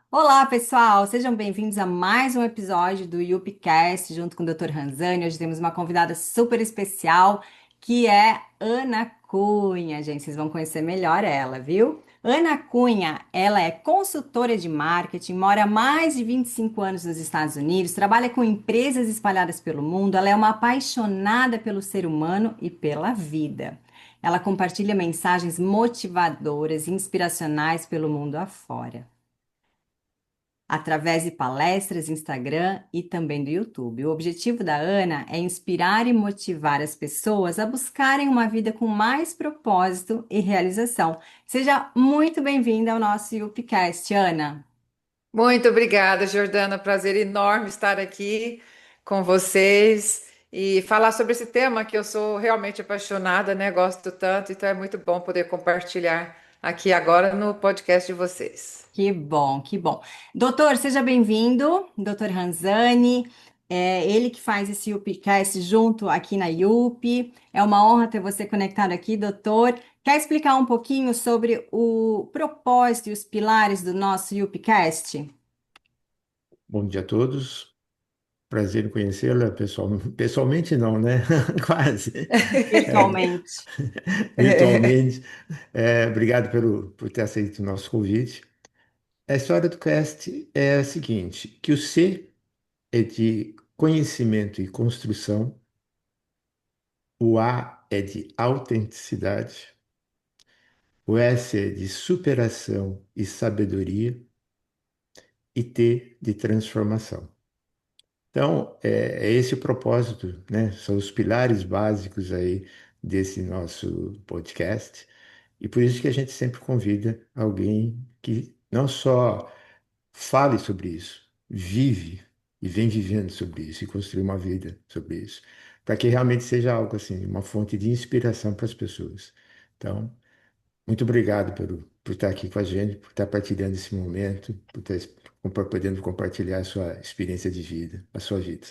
Olá, pessoal! Sejam bem-vindos a mais um episódio do YupiCast, junto com o Dr. Ranzani. Hoje temos uma convidada super especial, que é Ana Cunha. Gente, vocês vão conhecer melhor ela, viu? Ana Cunha, ela é consultora de marketing, mora há mais de 25 anos nos Estados Unidos, trabalha com empresas espalhadas pelo mundo, ela é uma apaixonada pelo ser humano e pela vida. Ela compartilha mensagens motivadoras e inspiracionais pelo mundo afora, através de palestras, Instagram e também do YouTube. O objetivo da Ana é inspirar e motivar as pessoas a buscarem uma vida com mais propósito e realização. Seja muito bem-vinda ao nosso YouPcast, Ana. Muito obrigada, Jordana. Prazer enorme estar aqui com vocês e falar sobre esse tema que eu sou realmente apaixonada, né? Gosto tanto, então é muito bom poder compartilhar aqui agora no podcast de vocês. Que bom, que bom. Doutor, seja bem-vindo, doutor Ranzani. É ele que faz esse YouPcast junto aqui na YUP. É uma honra ter você conectado aqui, doutor. Quer explicar um pouquinho sobre o propósito e os pilares do nosso YouPcast? Bom dia a todos. Prazer em conhecê-la pessoalmente não, né? Quase. É, Virtualmente. virtualmente. Obrigado por ter aceito o nosso convite. A história do cast é a seguinte, que o C é de conhecimento e construção, o A é de autenticidade, o S é de superação e sabedoria e T de transformação. Então, é esse o propósito, né? São os pilares básicos aí desse nosso podcast. E por isso que a gente sempre convida alguém que não só fale sobre isso, vive e vem vivendo sobre isso e construir uma vida sobre isso, para que realmente seja algo assim, uma fonte de inspiração para as pessoas. Então, muito obrigado por estar aqui com a gente, por estar partilhando esse momento, podendo compartilhar a sua experiência de vida, a sua vida.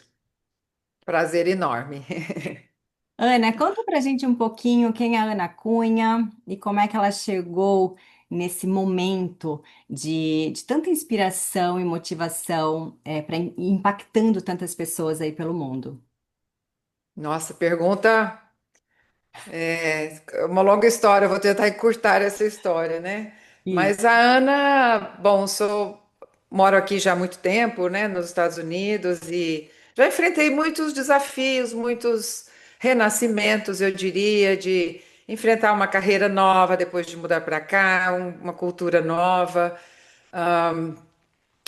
Prazer enorme. Ana, conta pra gente um pouquinho quem é a Ana Cunha e como é que ela chegou nesse momento de tanta inspiração e motivação impactando tantas pessoas aí pelo mundo. Nossa, pergunta uma longa história, eu vou tentar encurtar essa história, né? Isso. Mas a Ana, bom, moro aqui já há muito tempo, né, nos Estados Unidos e já enfrentei muitos desafios, muitos renascimentos, eu diria, de enfrentar uma carreira nova depois de mudar para cá, uma cultura nova,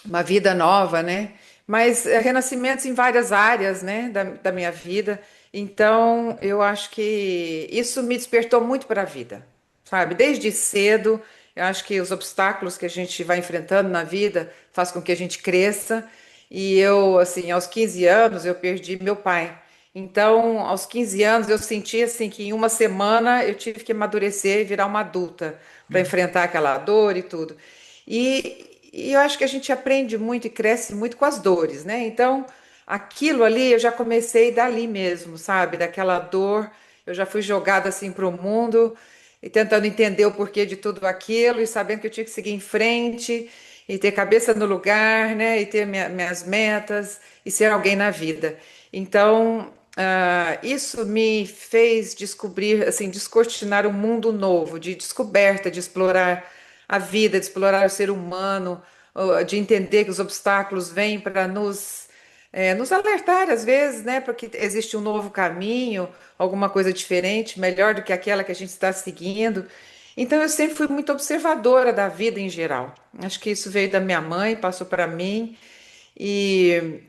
uma vida nova, né? Mas renascimentos em várias áreas, né, da minha vida. Então, eu acho que isso me despertou muito para a vida, sabe? Desde cedo, eu acho que os obstáculos que a gente vai enfrentando na vida faz com que a gente cresça. E eu, assim, aos 15 anos, eu perdi meu pai. Então, aos 15 anos, eu senti assim que em uma semana eu tive que amadurecer e virar uma adulta para enfrentar aquela dor e tudo. E eu acho que a gente aprende muito e cresce muito com as dores, né? Então, aquilo ali eu já comecei dali mesmo, sabe? Daquela dor, eu já fui jogada assim para o mundo e tentando entender o porquê de tudo aquilo e sabendo que eu tinha que seguir em frente e ter cabeça no lugar, né? E ter minhas metas e ser alguém na vida. Então, isso me fez descobrir, assim, descortinar um mundo novo, de descoberta, de explorar a vida, de explorar o ser humano, de entender que os obstáculos vêm para nos alertar às vezes, né, porque existe um novo caminho, alguma coisa diferente, melhor do que aquela que a gente está seguindo. Então eu sempre fui muito observadora da vida em geral. Acho que isso veio da minha mãe, passou para mim e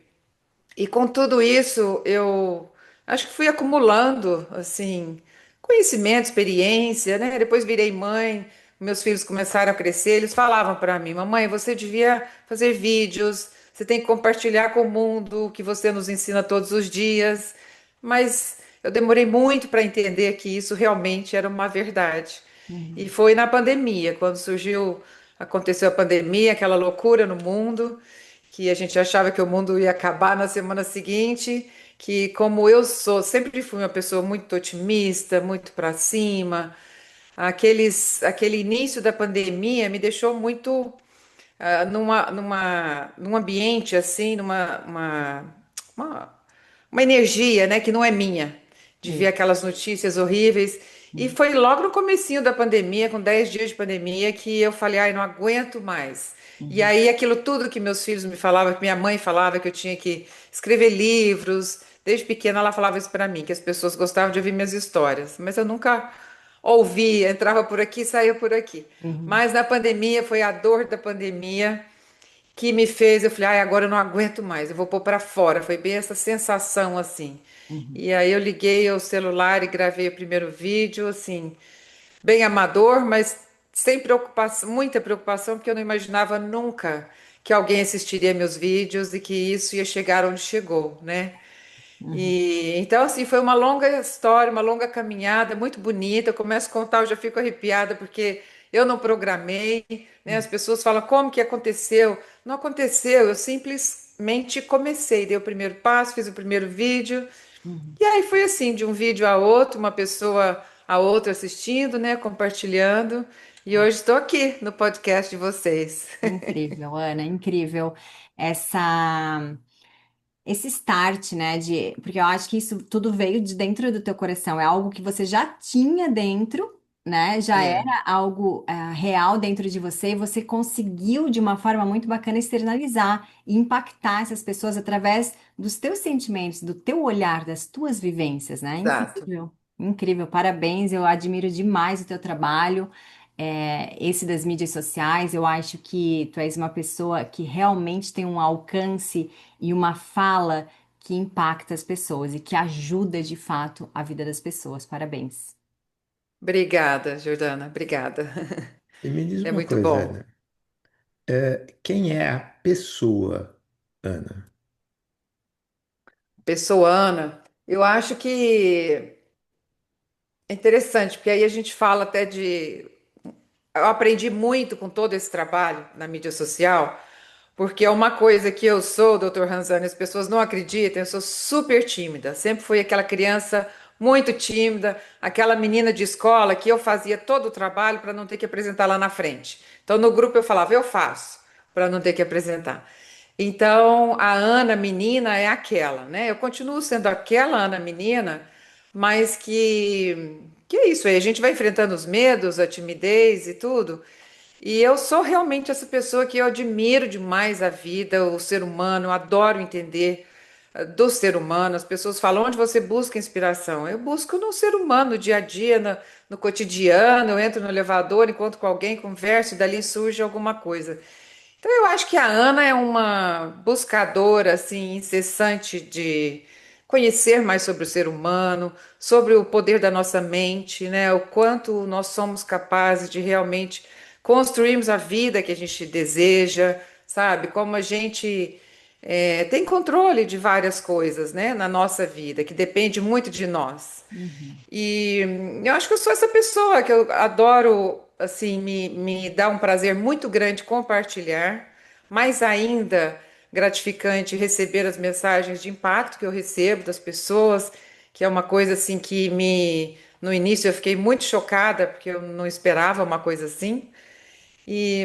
e com tudo isso, eu acho que fui acumulando, assim, conhecimento, experiência, né? Depois virei mãe, meus filhos começaram a crescer, eles falavam para mim, mamãe, você devia fazer vídeos, você tem que compartilhar com o mundo o que você nos ensina todos os dias. Mas eu demorei muito para entender que isso realmente era uma verdade. E Uhum. foi na pandemia, quando aconteceu a pandemia, aquela loucura no mundo que a gente achava que o mundo ia acabar na semana seguinte, que como eu sou, sempre fui uma pessoa muito otimista, muito para cima, aquele início da pandemia me deixou muito num ambiente assim, uma, uma energia, né, que não é minha, de ver Sim. aquelas notícias horríveis. E Uhum. foi logo no comecinho da pandemia, com 10 dias de pandemia, que eu falei, ai, não aguento mais. E Uhum. aí aquilo tudo que meus filhos me falavam, que minha mãe falava, que eu tinha que escrever livros, desde pequena ela falava isso para mim, que as pessoas gostavam de ouvir minhas histórias, mas eu nunca ouvia, entrava por aqui, saía por aqui. Uhum. Mas na pandemia, foi a dor da pandemia que me fez, eu falei, ai, agora eu não aguento mais, eu vou pôr para fora. Foi bem essa sensação assim. Uhum. E aí eu liguei o celular e gravei o primeiro vídeo, assim, bem amador, mas sem preocupação, muita preocupação, porque eu não imaginava nunca que alguém assistiria meus vídeos e que isso ia chegar onde chegou, né? Uhum. E então assim foi uma longa história, uma longa caminhada, muito bonita. Eu começo a contar, eu já fico arrepiada porque eu não programei, né? As pessoas falam como que aconteceu? Não aconteceu, eu simplesmente comecei, dei o primeiro passo, fiz o primeiro vídeo Uhum. e aí foi assim, de um vídeo a outro, uma pessoa a outra assistindo, né, compartilhando. E hoje estou aqui no podcast de vocês. Incrível, Ana, incrível essa esse start, né, de porque eu acho que isso tudo veio de dentro do teu coração, é algo que você já tinha dentro, né? Já É, era algo real dentro de você e você conseguiu de uma forma muito bacana externalizar e impactar essas pessoas através dos teus sentimentos, do teu olhar, das tuas vivências, né? exato. Incrível. Incrível, parabéns, eu admiro demais o teu trabalho. Esse das mídias sociais, eu acho que tu és uma pessoa que realmente tem um alcance e uma fala que impacta as pessoas e que ajuda de fato a vida das pessoas. Parabéns. Obrigada, Jordana, obrigada. E me diz É uma muito coisa, bom. Ana. Quem é a pessoa, Ana? Pessoa Ana, eu acho que é interessante, porque aí a gente fala até de. Eu aprendi muito com todo esse trabalho na mídia social, porque é uma coisa que eu sou, doutor Ranzani, as pessoas não acreditam, eu sou super tímida. Sempre fui aquela criança muito tímida, aquela menina de escola que eu fazia todo o trabalho para não ter que apresentar lá na frente. Então, no grupo eu falava, eu faço, para não ter que apresentar. Então, a Ana menina é aquela, né? Eu continuo sendo aquela Ana menina, mas que é isso aí, a gente vai enfrentando os medos, a timidez e tudo. E eu sou realmente essa pessoa que eu admiro demais a vida, o ser humano, eu adoro entender do ser humano. As pessoas falam onde você busca inspiração. Eu busco no ser humano, no dia a dia, no cotidiano. Eu entro no elevador, encontro com alguém, converso e dali surge alguma coisa. Então eu acho que a Ana é uma buscadora assim incessante de conhecer mais sobre o ser humano, sobre o poder da nossa mente, né? O quanto nós somos capazes de realmente construirmos a vida que a gente deseja, sabe? Como a gente tem controle de várias coisas, né, na nossa vida, que depende muito de nós. Uhum. E eu acho que eu sou essa pessoa que eu adoro, assim, me dá um prazer muito grande compartilhar, mais ainda gratificante receber as mensagens de impacto que eu recebo das pessoas, que é uma coisa assim que no início eu fiquei muito chocada, porque eu não esperava uma coisa assim.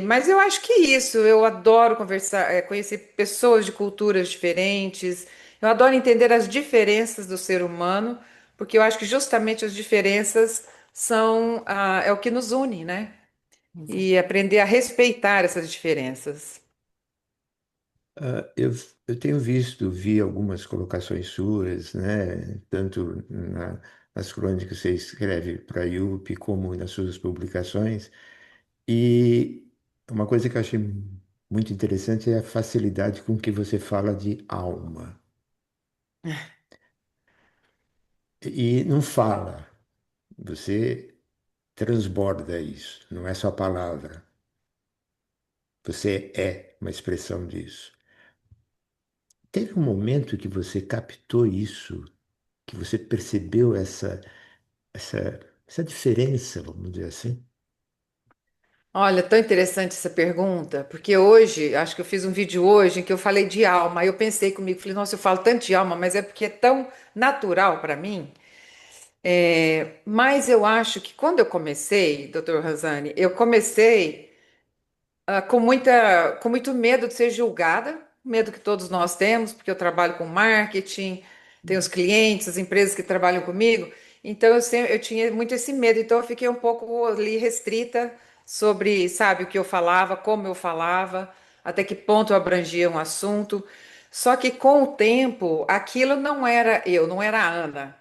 Mas eu acho que é isso, eu adoro conversar, conhecer pessoas de culturas diferentes, eu adoro entender as diferenças do ser humano, porque eu acho que justamente as diferenças é o que nos une, né? Exato. E aprender a respeitar essas diferenças. Ah, eu tenho vi algumas colocações suas, né, tanto nas crônicas que você escreve para a IUP, como nas suas publicações, e uma coisa que eu achei muito interessante é a facilidade com que você fala de alma. E não fala, você transborda isso, não é só palavra, você é uma expressão disso. Teve um momento que você captou isso, que você percebeu essa diferença, vamos dizer assim? Olha, tão interessante essa pergunta, porque hoje, acho que eu fiz um vídeo hoje em que eu falei de alma, aí eu pensei comigo, falei, nossa, eu falo tanto de alma, mas é porque é tão natural para mim. Mas eu acho que quando eu comecei, doutor Razani, eu comecei. com muito medo de ser julgada, medo que todos nós temos, porque eu trabalho com marketing, tenho os clientes, as empresas que trabalham comigo, então eu tinha muito esse medo, então eu fiquei um pouco ali restrita sobre, sabe, o que eu falava, como eu falava, até que ponto eu abrangia um assunto. Só que com o tempo, aquilo não era eu, não era a Ana.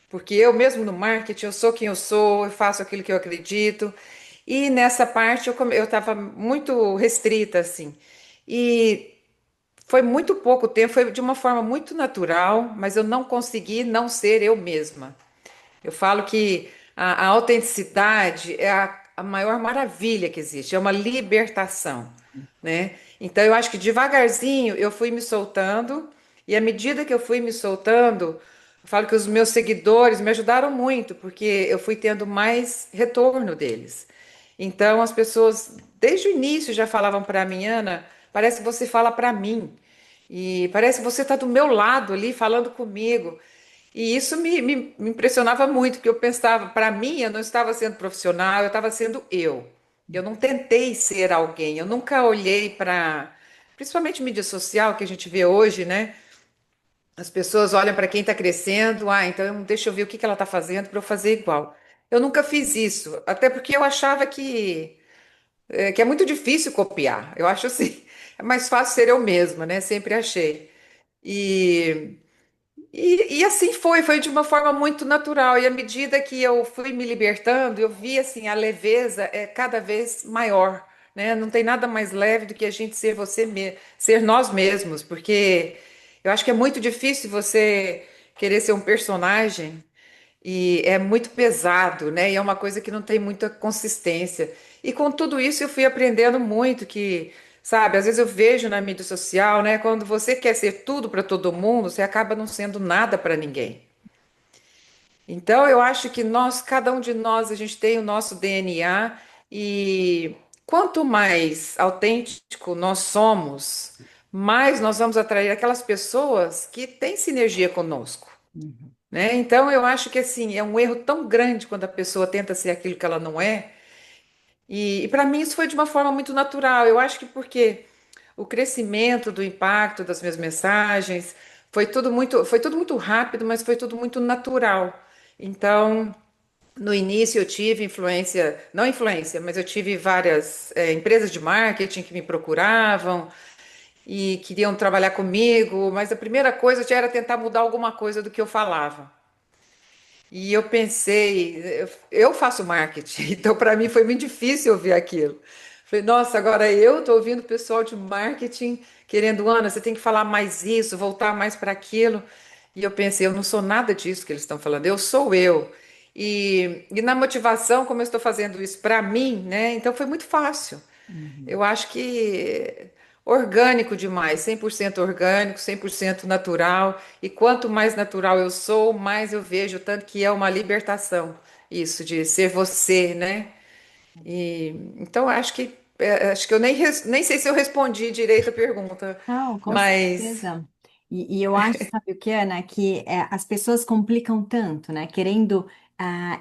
Porque eu mesmo no marketing, eu sou quem eu sou, eu faço aquilo que eu acredito. E nessa parte eu estava muito restrita, assim. E foi muito pouco tempo, foi de uma forma muito natural, mas eu não consegui não ser eu mesma. Eu falo que a autenticidade é a maior maravilha que existe, é uma libertação, né? Então eu acho que devagarzinho eu fui me soltando, e à medida que eu fui me soltando, eu falo que os meus seguidores me ajudaram muito, porque eu fui tendo mais retorno deles. Então as pessoas desde o início já falavam para mim, Ana, parece que você fala para mim. E parece que você está do meu lado ali falando comigo. E isso me impressionava muito, porque eu pensava, para mim, eu não estava sendo profissional, eu estava sendo eu. Eu não tentei ser alguém, eu nunca olhei para, principalmente mídia social que a gente vê hoje, né? As pessoas olham para quem está crescendo, então deixa eu ver o que que ela está fazendo para eu fazer igual. Eu nunca fiz isso, até porque eu achava que é muito difícil copiar. Eu acho assim, é mais fácil ser eu mesma, né? Sempre achei. E e assim foi de uma forma muito natural. E à medida que eu fui me libertando, eu vi assim, a leveza é cada vez maior, né? Não tem nada mais leve do que a gente ser ser nós mesmos, porque eu acho que é muito difícil você querer ser um personagem e é muito pesado, né? E é uma coisa que não tem muita consistência. E com tudo isso eu fui aprendendo muito que, sabe, às vezes eu vejo na mídia social, né, quando você quer ser tudo para todo mundo, você acaba não sendo nada para ninguém. Então eu acho que nós, cada um de nós, a gente tem o nosso DNA e quanto mais autêntico nós somos, mais nós vamos atrair aquelas pessoas que têm sinergia conosco, Uhum. né? Então eu acho que assim é um erro tão grande quando a pessoa tenta ser aquilo que ela não é. E para mim isso foi de uma forma muito natural. Eu acho que porque o crescimento do impacto das minhas mensagens foi tudo muito rápido, mas foi tudo muito natural. Então, no início eu tive influência, não influência, mas eu tive várias empresas de marketing que me procuravam e queriam trabalhar comigo, mas a primeira coisa já era tentar mudar alguma coisa do que eu falava. E eu pensei, eu faço marketing, então para mim foi muito difícil ouvir aquilo. Falei, nossa, agora eu estou ouvindo o pessoal de marketing querendo, Ana, você tem que falar mais isso, voltar mais para aquilo. E eu pensei, eu não sou nada disso que eles estão falando, eu sou eu. E na motivação, como eu estou fazendo isso para mim, né? Então foi muito fácil. Uhum. Eu acho que orgânico demais, 100% orgânico, 100% natural. E quanto mais natural eu sou, mais eu vejo tanto que é uma libertação isso de ser você, né? E então acho que eu nem sei se eu respondi direito a pergunta, Não, com mas certeza. E eu acho, sabe o que, Ana, que as pessoas complicam tanto, né? Querendo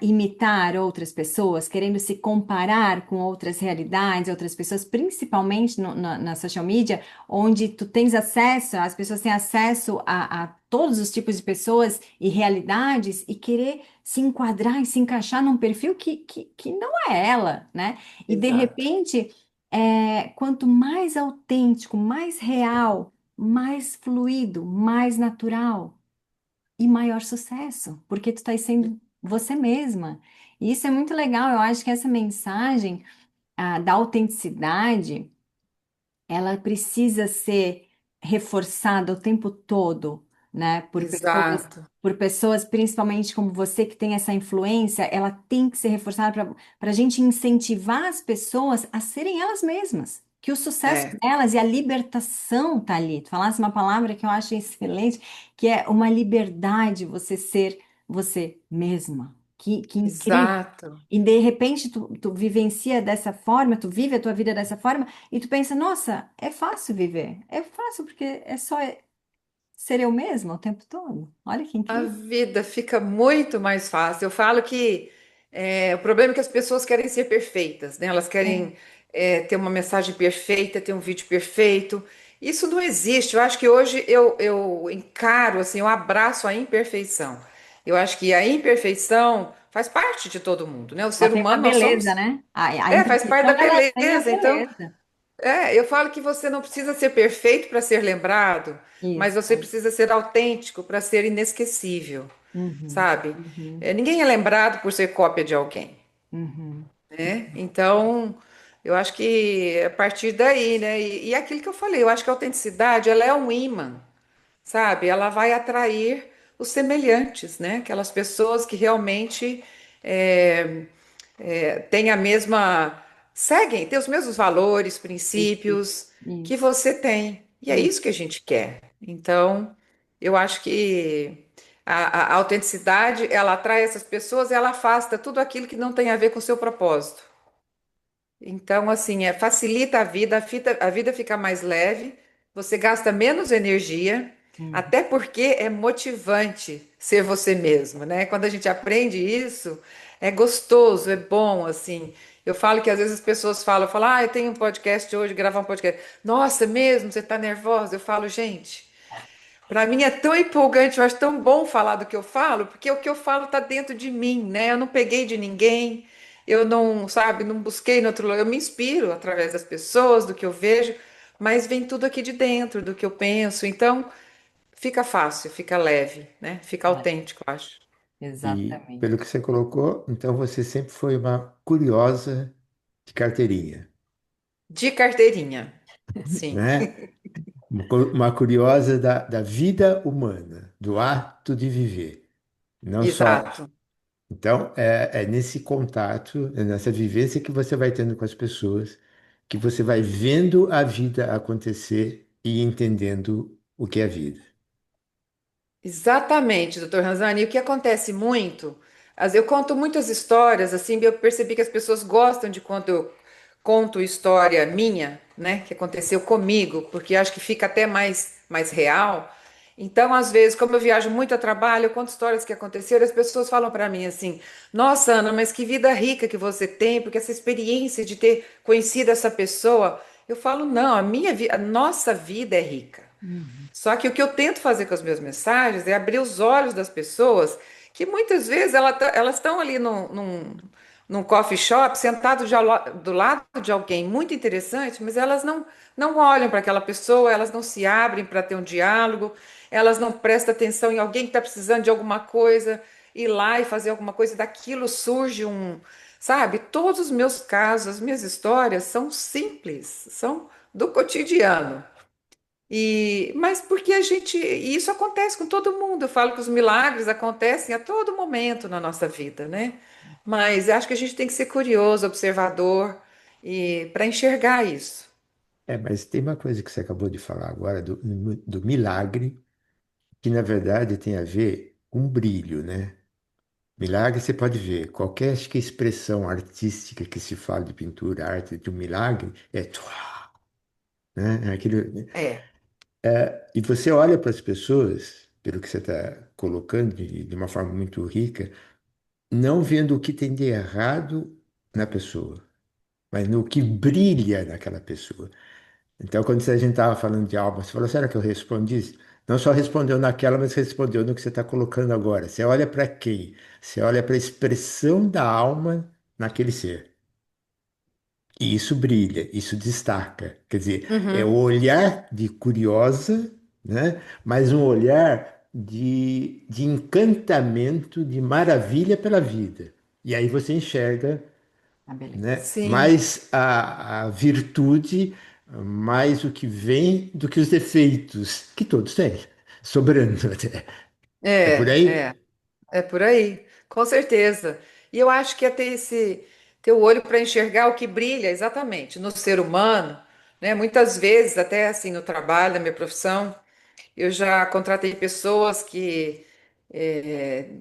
imitar outras pessoas, querendo se comparar com outras realidades, outras pessoas, principalmente na social media, onde tu tens acesso, as pessoas têm acesso a todos os tipos de pessoas e realidades e querer se enquadrar e se encaixar num perfil que não é ela, né? E de exato, repente quanto mais autêntico, mais real, mais fluido, mais natural e maior sucesso, porque tu estás sendo você mesma. E isso é muito legal. Eu acho que essa mensagem, da autenticidade ela precisa ser reforçada o tempo todo, né? exato, Por pessoas, principalmente como você que tem essa influência, ela tem que ser reforçada para a gente incentivar as pessoas a serem elas mesmas. Que o sucesso é, delas e a libertação tá ali. Tu falasse uma palavra que eu acho excelente, que é uma liberdade você ser você mesma. Que incrível. exato. E de repente tu vivencia dessa forma, tu vive a tua vida dessa forma, e tu pensa, nossa, é fácil viver. É fácil porque é só ser eu mesma o tempo todo. Olha que A incrível. vida fica muito mais fácil. Eu falo que O problema é que as pessoas querem ser perfeitas, né? Elas querem ter uma mensagem perfeita, ter um vídeo perfeito. Isso não existe. Eu acho que hoje eu encaro, assim, eu abraço a imperfeição. Eu acho que a imperfeição faz parte de todo mundo, né? O Ela ser tem uma humano, nós beleza, somos. né? A Faz parte imperfeição, da ela tem a beleza. Então, beleza. eu falo que você não precisa ser perfeito para ser lembrado, mas você Isso. precisa ser autêntico para ser inesquecível, Uhum, sabe? uhum, Ninguém é lembrado por ser cópia de alguém, uhum. né? Então, eu acho que é a partir daí, né? E aquilo que eu falei, eu acho que a autenticidade, ela é um imã, sabe? Ela vai atrair os semelhantes, né? Aquelas pessoas que realmente é, têm a mesma, seguem, têm os mesmos valores, Isso, princípios que isso. você tem. E é Uhum. isso que a gente quer. Então, eu acho que a autenticidade, ela atrai essas pessoas e ela afasta tudo aquilo que não tem a ver com o seu propósito. Então, assim, facilita a vida fica mais leve, você gasta menos energia, Uhum. até porque é motivante ser você mesmo, né? Quando a gente aprende isso, é gostoso, é bom, assim. Eu falo que às vezes as pessoas falam, eu tenho um podcast hoje, gravar um podcast. Nossa, mesmo, você tá nervosa? Eu falo, gente. Para mim é tão empolgante, eu acho tão bom falar do que eu falo, porque o que eu falo está dentro de mim, né? Eu não peguei de ninguém, eu não, sabe, não busquei no outro lugar. Eu me inspiro através das pessoas, do que eu vejo, mas vem tudo aqui de dentro, do que eu penso. Então, fica fácil, fica leve, né? Fica É, autêntico, eu acho. E pelo exatamente. que você colocou, então você sempre foi uma curiosa de carteirinha, De carteirinha, sim, né? Uma curiosa da vida humana, do ato de viver. Não só. exato. Então, é nesse contato, é nessa vivência que você vai tendo com as pessoas, que você vai vendo a vida acontecer e entendendo o que é a vida. Exatamente, doutor Ranzani. E o que acontece muito, eu conto muitas histórias, assim, eu percebi que as pessoas gostam de quando eu conto história minha, né, que aconteceu comigo, porque acho que fica até mais real. Então, às vezes, como eu viajo muito a trabalho, eu conto histórias que aconteceram, as pessoas falam para mim assim: Nossa, Ana, mas que vida rica que você tem, porque essa experiência de ter conhecido essa pessoa. Eu falo: Não, a nossa vida é rica. Uhum. Só que o que eu tento fazer com as minhas mensagens é abrir os olhos das pessoas que muitas vezes elas estão ali num coffee shop, sentado do lado de alguém muito interessante, mas elas não olham para aquela pessoa, elas não se abrem para ter um diálogo, elas não prestam atenção em alguém que está precisando de alguma coisa, ir lá e fazer alguma coisa, daquilo surge sabe? Todos os meus casos, as minhas histórias são simples, são do cotidiano. Mas porque e isso acontece com todo mundo. Eu falo que os milagres acontecem a todo momento na nossa vida, né? Mas acho que a gente tem que ser curioso, observador e para enxergar isso. Mas tem uma coisa que você acabou de falar agora do milagre, que na verdade tem a ver com brilho, né? Milagre você pode ver, qualquer acho que expressão artística que se fala de pintura, arte de um milagre, é tuá, né? É. E você olha para as pessoas, pelo que você está colocando de uma forma muito rica, não vendo o que tem de errado na pessoa, mas no que brilha naquela pessoa. Então, quando a gente estava falando de alma, você falou, será que eu respondi isso? Não só respondeu naquela, mas respondeu no que você está colocando agora. Você olha para quem? Você olha para a expressão da alma naquele ser. E isso brilha, isso destaca. Quer dizer, é o Uhum. olhar de curiosa, né? Mas um olhar de encantamento, de maravilha pela vida. E aí você enxerga, A beleza. né? Sim. Mais a virtude, mais o que vem do que os defeitos, que todos têm, sobrando até. É por É, aí? é. É por aí, com certeza. E eu acho que é ter o olho para enxergar o que brilha exatamente no ser humano, né? Muitas vezes, até assim no trabalho, na minha profissão, eu já contratei pessoas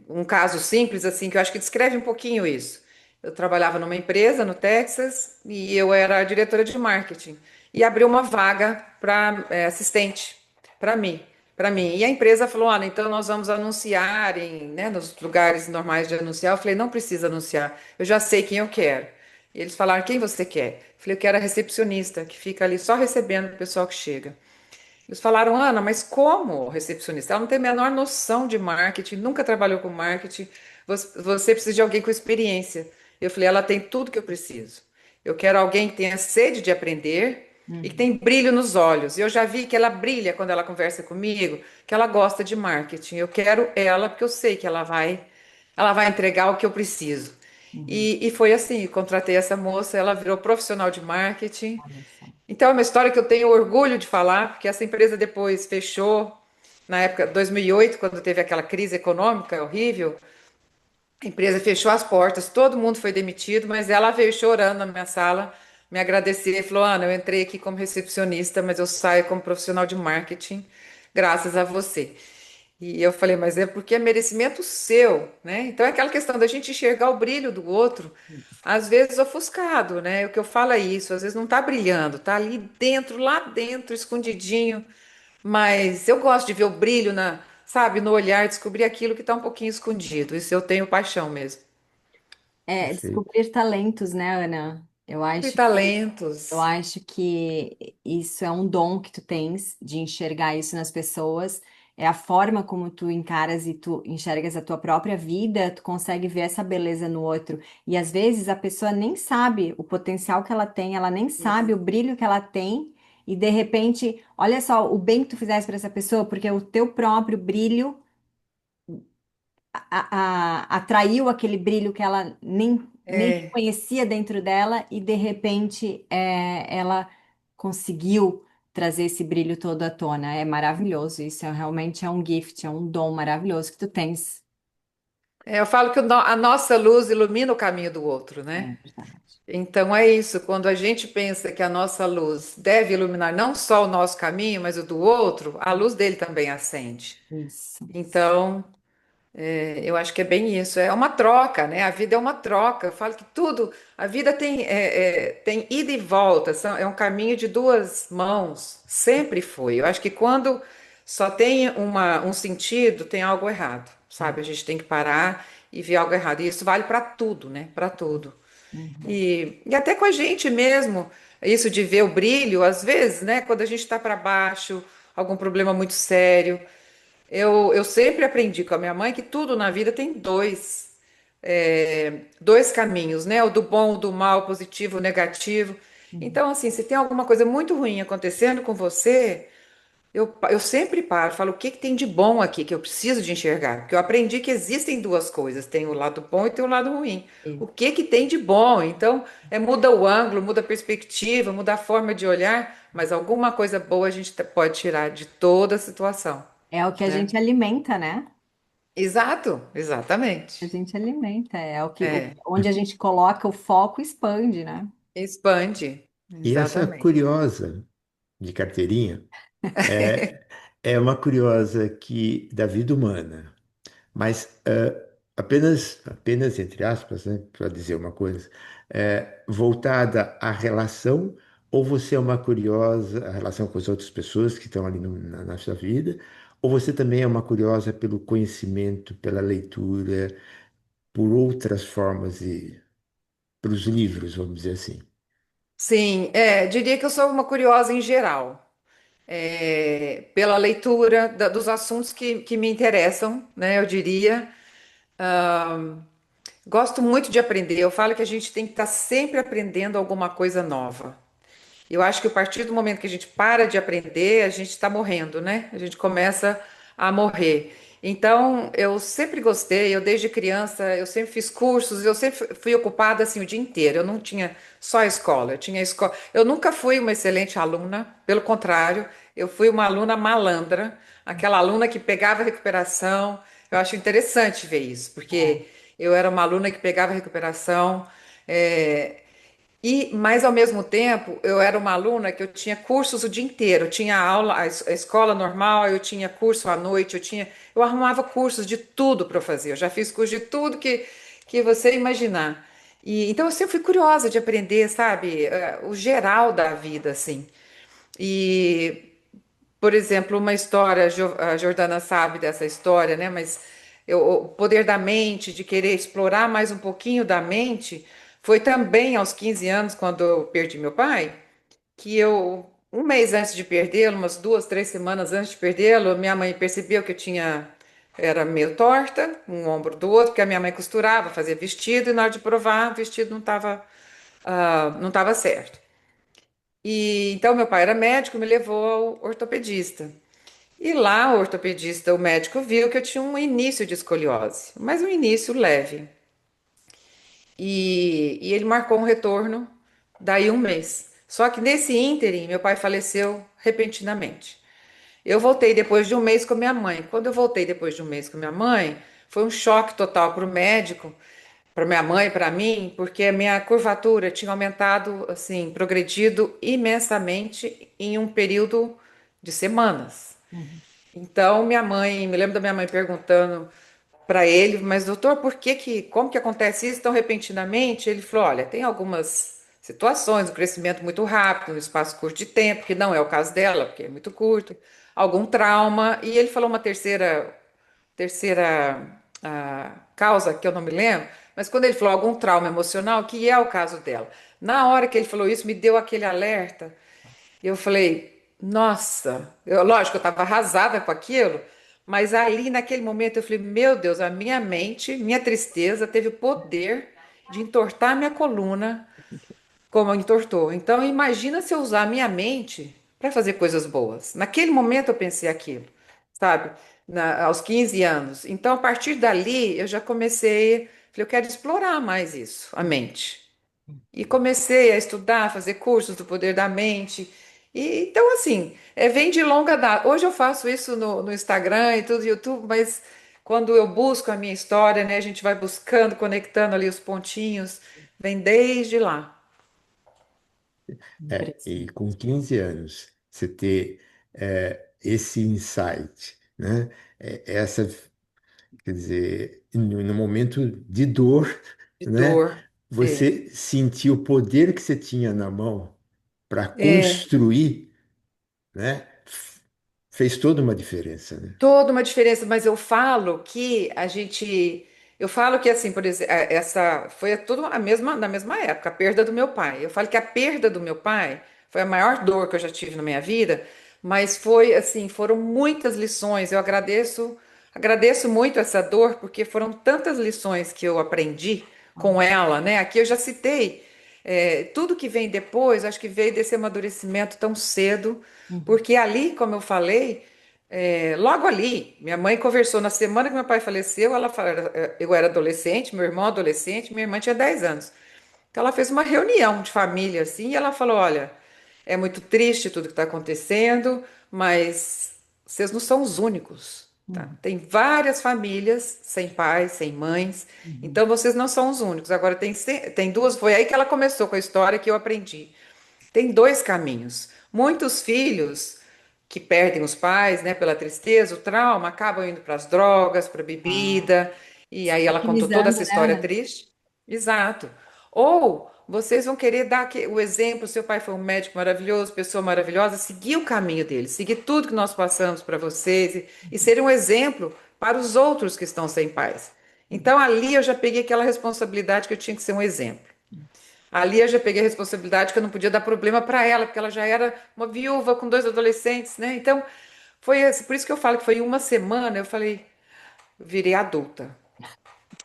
um caso simples assim, que eu acho que descreve um pouquinho isso. Eu trabalhava numa empresa no Texas e eu era a diretora de marketing e abriu uma vaga para assistente para mim. para mim. E a empresa falou: olha, então nós vamos anunciar né, nos lugares normais de anunciar. Eu falei: não precisa anunciar, eu já sei quem eu quero. E eles falaram: quem você quer? Eu falei: eu quero a recepcionista, que fica ali só recebendo o pessoal que chega. Eles falaram: Ana, mas como recepcionista? Ela não tem a menor noção de marketing, nunca trabalhou com marketing. Você precisa de alguém com experiência. Eu falei: ela tem tudo que eu preciso. Eu quero alguém que tenha sede de aprender e que Uhum. tem brilho nos olhos. E eu já vi que ela brilha quando ela conversa comigo, que ela gosta de marketing. Eu quero ela porque eu sei que ela vai entregar o que eu preciso. Uhum. E foi assim, contratei essa moça, ela virou profissional de marketing. Olha só. Então, é uma história que eu tenho orgulho de falar, porque essa empresa depois fechou, na época 2008, quando teve aquela crise econômica horrível, a empresa fechou as portas, todo mundo foi demitido, mas ela veio chorando na minha sala, me agradecer e falou: Ana, eu entrei aqui como recepcionista, mas eu saio como profissional de marketing, graças a você. E eu falei: mas é porque é merecimento seu, né? Então é aquela questão da gente enxergar o brilho do outro, às vezes ofuscado, né? O que eu falo é isso, às vezes não tá brilhando, tá ali dentro, lá dentro, escondidinho, mas eu gosto de ver o brilho sabe, no olhar, descobrir aquilo que tá um pouquinho escondido. Isso eu tenho paixão mesmo. É, Perfeito. descobrir talentos, né, Ana? E talentos. Eu acho que isso é um dom que tu tens de enxergar isso nas pessoas. É a forma como tu encaras e tu enxergas a tua própria vida, tu consegue ver essa beleza no outro. E às vezes a pessoa nem sabe o potencial que ela tem, ela nem sabe o brilho que ela tem, e de repente, olha só o bem que tu fizeste para essa pessoa, porque o teu próprio brilho atraiu aquele brilho que ela nem É, conhecia dentro dela e de repente ela conseguiu trazer esse brilho todo à tona. É maravilhoso, isso realmente é um gift, é um dom maravilhoso que tu tens. eu falo que a nossa luz ilumina o caminho do outro, É né? verdade. Então é isso, quando a gente pensa que a nossa luz deve iluminar não só o nosso caminho, mas o do outro, a luz dele também acende. Isso. Então, eu acho que é bem isso, é uma troca, né? A vida é uma troca. Eu falo que tudo, a vida tem ida e volta, é um caminho de duas mãos, sempre foi. Eu acho que quando só tem um sentido, tem algo errado, sabe? A gente tem que parar e ver algo errado. E isso vale para tudo, né? Para tudo. Uhum. E até com a gente mesmo, isso de ver o brilho, às vezes, né? Quando a gente está para baixo, algum problema muito sério. Eu sempre aprendi com a minha mãe que tudo na vida tem dois caminhos, né? O do bom, o do mal, o positivo, o negativo. Uhum. Então, assim, se tem alguma coisa muito ruim acontecendo com você, eu sempre paro, falo, o que que tem de bom aqui que eu preciso de enxergar? Porque eu aprendi que existem duas coisas, tem o lado bom e tem o lado ruim. O Isso. que que tem de bom? Então, muda o ângulo, muda a perspectiva, muda a forma de olhar, mas alguma coisa boa a gente pode tirar de toda a situação, É o que a né? gente alimenta, né? Exato, A exatamente. gente alimenta, é É, onde a gente coloca o foco expande, né? expande. E essa Exatamente. curiosa de carteirinha é, é uma curiosa que da vida humana, mas apenas entre aspas, né, para dizer uma coisa, voltada à relação, ou você é uma curiosa, a relação com as outras pessoas que estão ali na sua vida, ou você também é uma curiosa pelo conhecimento, pela leitura, por outras formas e pelos livros, vamos dizer assim. Sim, diria que eu sou uma curiosa em geral. Pela leitura dos assuntos que me interessam, né? Eu diria. Gosto muito de aprender. Eu falo que a gente tem que estar sempre aprendendo alguma coisa nova. Eu acho que a partir do momento que a gente para de aprender, a gente está morrendo, né? A gente começa a morrer. Então, eu sempre gostei, eu desde criança, eu sempre fiz cursos, eu sempre fui ocupada assim o dia inteiro. Eu não tinha só escola, eu tinha escola. Eu nunca fui uma excelente aluna, pelo contrário, eu fui uma aluna malandra, aquela aluna que pegava recuperação. Eu acho interessante ver isso, porque eu era uma aluna que pegava recuperação. é, mas ao mesmo tempo, eu era uma aluna que eu tinha cursos o dia inteiro. Eu tinha aula, a escola normal, eu tinha curso à noite, eu arrumava cursos de tudo para fazer. Eu já fiz curso de tudo que você imaginar. E então eu sempre fui curiosa de aprender, sabe, o geral da vida, assim. E por exemplo, uma história, a Jordana sabe dessa história, né? Mas o poder da mente, de querer explorar mais um pouquinho da mente, foi também aos 15 anos, quando eu perdi meu pai, que eu, um mês antes de perdê-lo, umas 2, 3 semanas antes de perdê-lo, minha mãe percebeu que eu tinha, era meio torta, um ombro do outro, porque a minha mãe costurava, fazia vestido, e na hora de provar, o vestido não estava certo. E então meu pai era médico, me levou ao ortopedista. E lá o ortopedista, o médico viu que eu tinha um início de escoliose, mas um início leve. E ele marcou um retorno daí um mês. Só que nesse ínterim, meu pai faleceu repentinamente. Eu voltei depois de um mês com minha mãe. Quando eu voltei depois de um mês com minha mãe, foi um choque total para o médico, para minha mãe, para mim, porque a minha curvatura tinha aumentado, assim, progredido imensamente em um período de semanas. Uhum. Então, minha mãe, me lembro da minha mãe perguntando para ele, mas doutor, como que acontece isso tão repentinamente? Ele falou, olha, tem algumas situações, um crescimento muito rápido, um espaço curto de tempo, que não é o caso dela, porque é muito curto, algum trauma, e ele falou uma terceira causa que eu não me lembro, mas quando ele falou algum trauma emocional, que é o caso dela. Na hora que ele falou isso, me deu aquele alerta, e eu falei, nossa, lógico, eu estava arrasada com aquilo, mas ali naquele momento eu falei, meu Deus, a minha mente, minha tristeza teve o poder de entortar minha coluna como entortou. Então imagina se eu usar a minha mente para fazer coisas boas. Naquele momento eu pensei aquilo, sabe? Aos 15 anos. Então a partir dali eu já comecei, falei, eu quero explorar mais isso, a mente. E comecei a estudar, a fazer cursos do poder da mente. E, então, assim, vem de longa data. Hoje eu faço isso no Instagram e tudo, no YouTube, mas quando eu busco a minha história, né, a gente vai buscando, conectando ali os pontinhos, vem desde lá. E Impressionante. com 15 anos, você ter esse insight, né? Essa, quer dizer, no momento de dor, De né? dor. É. Você sentir o poder que você tinha na mão para É. construir, né? Fez toda uma diferença, né? Toda uma diferença, mas eu falo que a gente, eu falo que assim, por exemplo, essa foi tudo na mesma época, a perda do meu pai. Eu falo que a perda do meu pai foi a maior dor que eu já tive na minha vida, mas foi assim, foram muitas lições. Eu agradeço muito essa dor porque foram tantas lições que eu aprendi com ela, né? Aqui eu já citei tudo que vem depois, acho que veio desse amadurecimento tão cedo, Uhum. porque ali, como eu falei logo ali, minha mãe conversou na semana que meu pai faleceu. Ela falou, eu era adolescente, meu irmão adolescente, minha irmã tinha 10 anos. Então ela fez uma reunião de família assim, e ela falou: Olha, é muito triste tudo que está acontecendo, mas vocês não são os únicos, tá? Uhum. Tem várias famílias sem pais, sem mães, Uhum. então vocês não são os únicos. Agora tem duas, foi aí que ela começou com a história que eu aprendi. Tem dois caminhos. Muitos filhos que perdem os pais, né, pela tristeza, o trauma, acabam indo para as drogas, para a Ah, bebida, e aí ela contou toda victimizando, essa né, história Ana? triste. Exato. Ou vocês vão querer dar o exemplo, seu pai foi um médico maravilhoso, pessoa maravilhosa, seguir o caminho dele, seguir tudo que nós passamos para vocês e ser um exemplo para os outros que estão sem pais. Então ali eu já peguei aquela responsabilidade que eu tinha que ser um exemplo. Ali eu já peguei a responsabilidade que eu não podia dar problema para ela, porque ela já era uma viúva com dois adolescentes, né? Então, por isso que eu falo que foi uma semana, eu falei, virei adulta.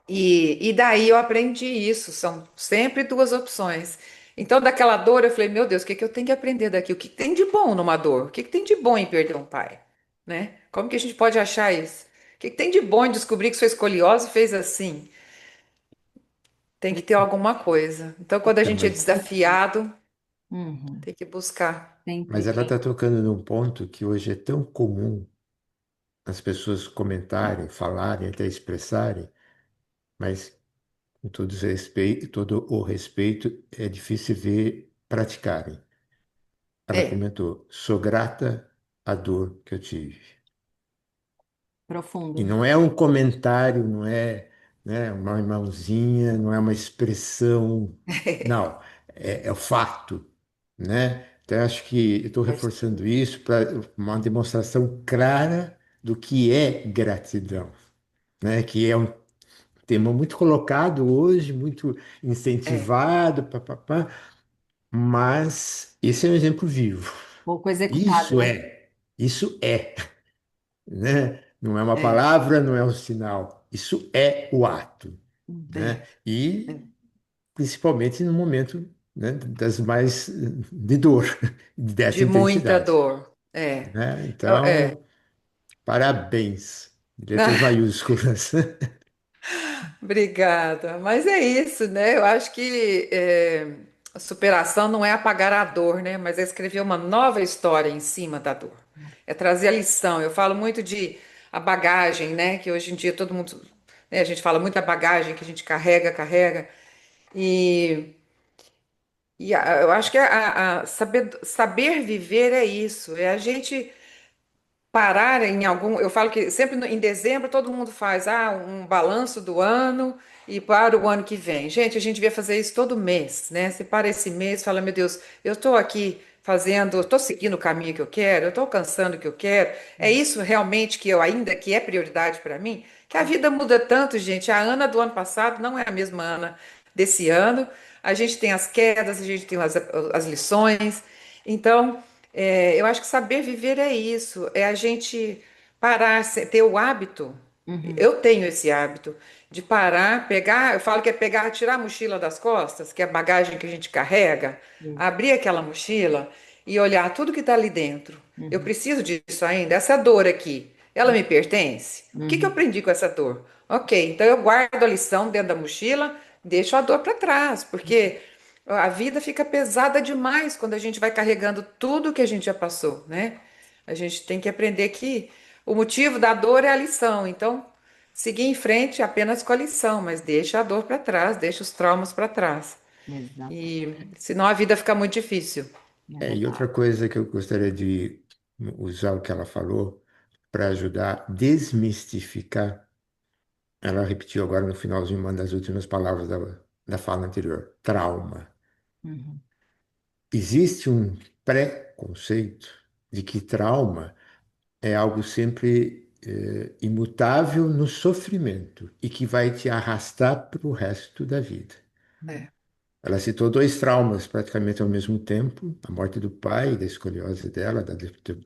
E daí eu aprendi isso, são sempre duas opções. Então, daquela dor, eu falei, meu Deus, o que que eu tenho que aprender daqui? O que que tem de bom numa dor? O que que tem de bom em perder um pai? Né? Como que a gente pode achar isso? O que que tem de bom em descobrir que sua escoliose fez assim? Tem que ter alguma coisa. Então, quando a É, gente é Sempre. desafiado, Uhum. tem que buscar. mas Sempre ela está tem. tocando num ponto que hoje é tão comum as pessoas comentarem, falarem, até expressarem, mas com todo o respeito, é difícil ver praticarem. Ela É, comentou: sou grata à dor que eu tive. E Profundo. não é um comentário, não é, né, uma mãozinha, não é uma expressão, não, é o fato, né? Então, eu acho que eu estou Faz reforçando tudo. isso para uma demonstração clara do que é gratidão, né? Que é um tema muito colocado hoje, muito É, incentivado, papapá, mas esse é um exemplo vivo. Pouco executado, Isso né? é, isso é, né? Não é uma é, palavra, não é um sinal. Isso é o ato, né? é. E É. principalmente no momento, né, das mais de dor, dessa De muita intensidade, dor. É, né? é. Então, parabéns, letras maiúsculas. Obrigada. Mas é isso, né? Eu acho que a superação não é apagar a dor, né? Mas é escrever uma nova história em cima da dor. É trazer a lição. Eu falo muito de a bagagem, né? Que hoje em dia todo mundo, né? A gente fala muito da bagagem que a gente carrega. E, eu acho que saber viver é isso. É a gente parar em algum. Eu falo que sempre em dezembro todo mundo faz um balanço do ano e para o ano que vem. Gente, a gente devia fazer isso todo mês, né? Você para esse mês e fala, meu Deus, eu estou aqui fazendo, estou seguindo o caminho que eu quero, eu estou alcançando o que eu quero. É isso realmente que eu ainda que é prioridade para mim? Que a vida muda tanto, gente. A Ana do ano passado não é a mesma Ana desse ano. A gente tem as quedas, a gente tem as lições. Então, eu acho que saber viver é isso, é a gente parar, ter o hábito. Uhum. Eu tenho esse hábito de parar, pegar, eu falo que é pegar, tirar a mochila das costas, que é a bagagem que a gente carrega, Sim. abrir aquela mochila e olhar tudo que está ali dentro. Eu Uhum. preciso disso ainda, essa dor aqui, ela me pertence? O que que eu Uhum. aprendi com essa dor? Ok, então eu guardo a lição dentro da mochila, deixo a dor para trás, porque a vida fica pesada demais quando a gente vai carregando tudo que a gente já passou, né? A gente tem que aprender que o motivo da dor é a lição. Então, seguir em frente apenas com a lição, mas deixa a dor para trás, deixa os traumas para trás. E Exatamente. senão a vida fica muito difícil. É E outra verdade. coisa que eu gostaria de usar o que ela falou para ajudar a desmistificar, ela repetiu agora no finalzinho uma das últimas palavras da fala anterior, trauma. Uhum. Existe um pré-conceito de que trauma é algo sempre imutável no sofrimento e que vai te arrastar para o resto da vida. É, Ela citou dois traumas praticamente ao mesmo tempo, a morte do pai, da escoliose dela,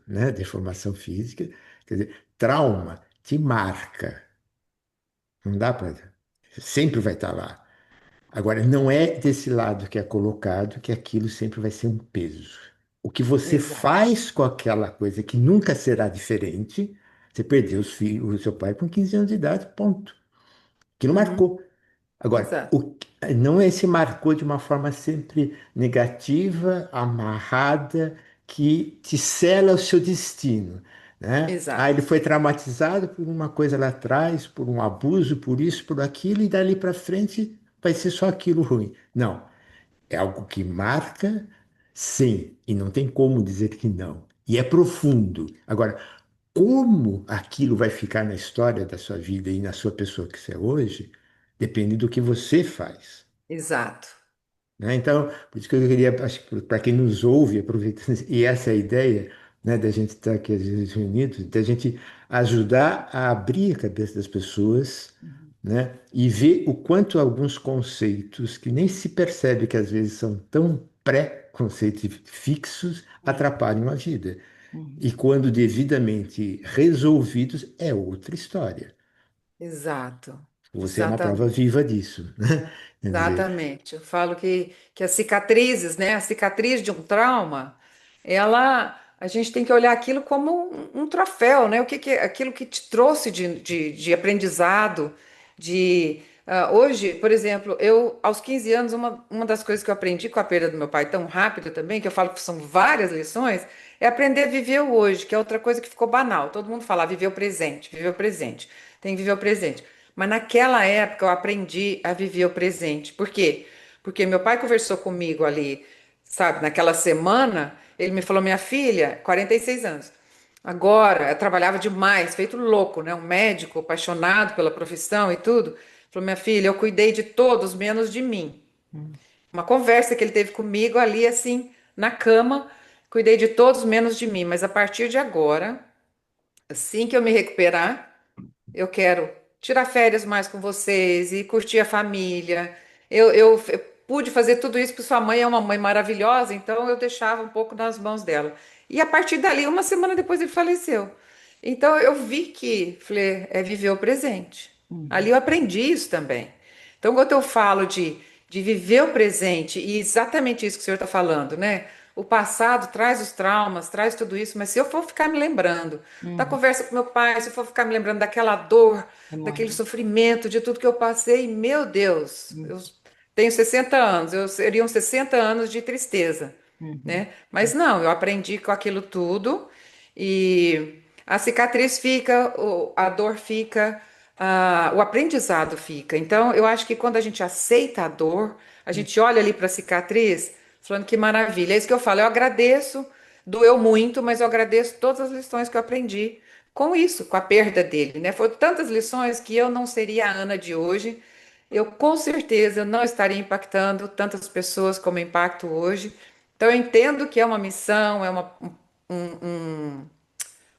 né, deformação física. Quer dizer, trauma te marca, não dá para. Sempre vai estar lá. Agora, não é desse lado que é colocado que aquilo sempre vai ser um peso. O que você exato. faz com aquela coisa que nunca será diferente, você perdeu os filhos, o seu pai com 15 anos de idade, ponto. Aquilo Uhum, marcou. Agora, exato. não é se marcou de uma forma sempre negativa, amarrada, que te sela o seu destino, né? Ah, ele Exato. foi traumatizado por uma coisa lá atrás, por um abuso, por isso, por aquilo, e dali para frente vai ser só aquilo ruim. Não, é algo que marca, sim, e não tem como dizer que não. E é profundo. Agora, como aquilo vai ficar na história da sua vida e na sua pessoa que você é hoje, depende do que você faz, Exato. né? Então, por isso que eu queria, acho que para quem nos ouve, aproveitando, e essa é a ideia, né, da gente estar aqui às vezes reunidos, da gente ajudar a abrir a cabeça das pessoas, Uhum. né, e ver o quanto alguns conceitos que nem se percebe que às vezes são tão pré-conceitos fixos É. atrapalham a vida. Uhum. E quando devidamente resolvidos, é outra história. Exato. Você é uma prova Exatamente. viva disso, né? Quer dizer, Exatamente. Eu falo que as cicatrizes, né? A cicatriz de um trauma, a gente tem que olhar aquilo como um troféu, né? O que é aquilo que te trouxe de aprendizado, hoje, por exemplo, eu, aos 15 anos, uma das coisas que eu aprendi com a perda do meu pai tão rápido também, que eu falo que são várias lições, é aprender a viver o hoje, que é outra coisa que ficou banal. Todo mundo fala, viver o presente, tem que viver o presente. Mas naquela época eu aprendi a viver o presente. Por quê? Porque meu pai conversou comigo ali, sabe, naquela semana, ele me falou: minha filha, 46 anos. Agora, eu trabalhava demais, feito louco, né? Um médico apaixonado pela profissão e tudo. Falou: minha filha, eu cuidei de todos, menos de mim. Uhum. Uma conversa que ele teve comigo ali, assim, na cama. cuidei de todos menos de mim, mas a partir de agora, assim que eu me recuperar, eu quero tirar férias mais com vocês e curtir a família. Eu pude fazer tudo isso porque sua mãe é uma mãe maravilhosa, então eu deixava um pouco nas mãos dela. E a partir dali, uma semana depois, ele faleceu. Então eu vi que, falei, é viver o presente. Ali Uhum. eu aprendi isso também. Então, quando eu falo de viver o presente, e exatamente isso que o senhor está falando, né? O passado traz os traumas, traz tudo isso, mas se eu for ficar me lembrando da Uhum. conversa com meu pai, se eu for ficar me lembrando daquela dor, daquele Memória. sofrimento, de tudo que eu passei, meu Deus, eu tenho 60 anos, eu seriam 60 anos de tristeza, Uhum. né? Mas não, eu aprendi com aquilo tudo e a cicatriz fica, a dor fica, o aprendizado fica. Então, eu acho que quando a gente aceita a dor, a Uhum. gente olha ali para a cicatriz, falando que maravilha. É isso que eu falo, eu agradeço, doeu muito, mas eu agradeço todas as lições que eu aprendi com isso, com a perda dele, né? Foram tantas lições que eu não seria a Ana de hoje. Eu com certeza não estaria impactando tantas pessoas como eu impacto hoje. Então eu entendo que é uma missão,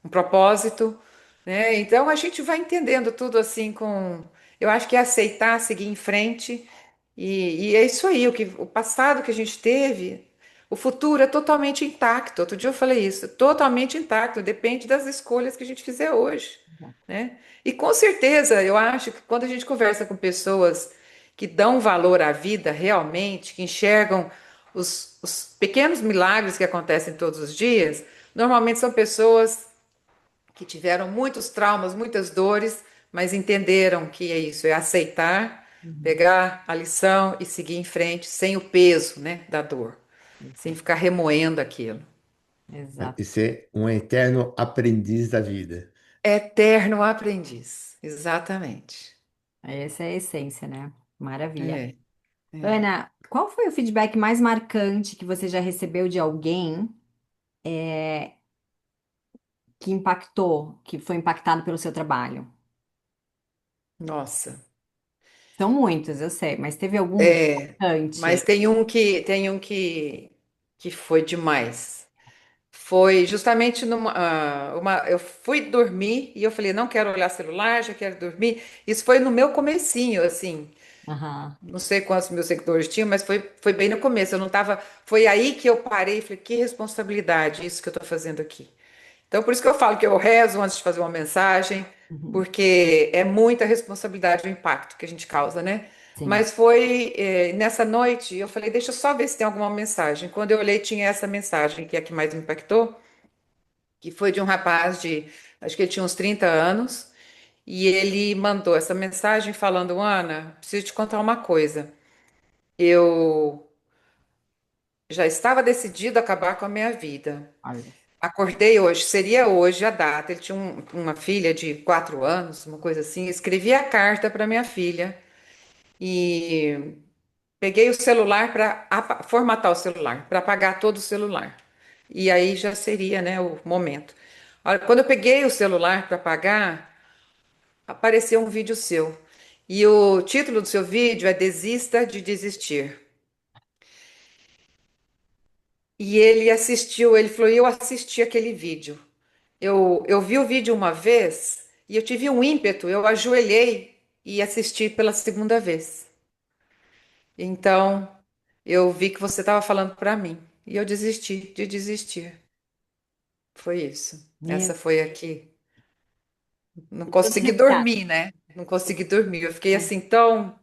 um propósito, né? Então a gente vai entendendo tudo assim com, eu acho que é aceitar, seguir em frente e é isso aí, o passado que a gente teve, o futuro é totalmente intacto. Outro dia eu falei isso, totalmente intacto, depende das escolhas que a gente fizer hoje, né? E com certeza eu acho que quando a gente conversa com pessoas que dão valor à vida realmente, que enxergam os pequenos milagres que acontecem todos os dias, normalmente são pessoas que tiveram muitos traumas, muitas dores, mas entenderam que é isso, é aceitar, Uhum. pegar a lição e seguir em frente sem o peso, né, da dor, sem Exato. ficar remoendo aquilo. E Exato. ser um eterno aprendiz da vida. Eterno aprendiz, exatamente. Essa é a essência, né? Maravilha. É, é. Ana, qual foi o feedback mais marcante que você já recebeu de alguém que impactou, que foi impactado pelo seu trabalho? Nossa, São muitos, eu sei, mas teve algum é. Mas marcante? tem um que foi demais. Foi justamente eu fui dormir e eu falei, não quero olhar celular, já quero dormir. Isso foi no meu comecinho, assim. Aham. Não sei quantos meus seguidores tinham, mas foi bem no começo. Eu não tava. Foi aí que eu parei e falei, que responsabilidade isso que eu estou fazendo aqui. Então, por isso que eu falo que eu rezo antes de fazer uma mensagem, Uhum. porque é muita responsabilidade o impacto que a gente causa, né? Sim. Mas foi nessa noite, eu falei, deixa eu só ver se tem alguma mensagem. Quando eu olhei, tinha essa mensagem, que é a que mais me impactou, que foi de um rapaz acho que ele tinha uns 30 anos, e ele mandou essa mensagem falando, Ana, preciso te contar uma coisa. Eu já estava decidido a acabar com a minha vida. Olha. Acordei hoje, seria hoje a data. Ele tinha uma filha de 4 anos, uma coisa assim. Escrevi a carta para minha filha e peguei o celular para formatar o celular, para apagar todo o celular. E aí já seria, né, o momento. Olha, quando eu peguei o celular para apagar, apareceu um vídeo seu. E o título do seu vídeo é Desista de Desistir. E ele assistiu, ele falou, eu assisti aquele vídeo. Eu vi o vídeo uma vez e eu tive um ímpeto, eu ajoelhei e assisti pela segunda vez. Então, eu vi que você estava falando para mim e eu desisti de desistir. Foi isso. Essa Meu, foi aqui. Não todo consegui arrepiado. dormir, né? Não consegui dormir. Eu fiquei assim tão.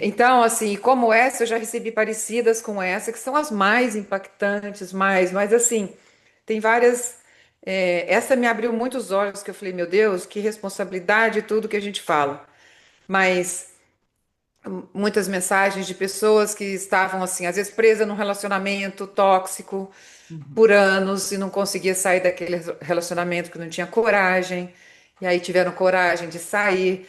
Então, assim, como essa, eu já recebi parecidas com essa, que são as mais impactantes, mas assim, tem várias. Essa me abriu muitos olhos, que eu falei, meu Deus, que responsabilidade tudo que a gente fala. Mas muitas mensagens de pessoas que estavam, assim, às vezes presas num relacionamento tóxico Uhum. por anos e não conseguia sair daquele relacionamento, que não tinha coragem, e aí tiveram coragem de sair.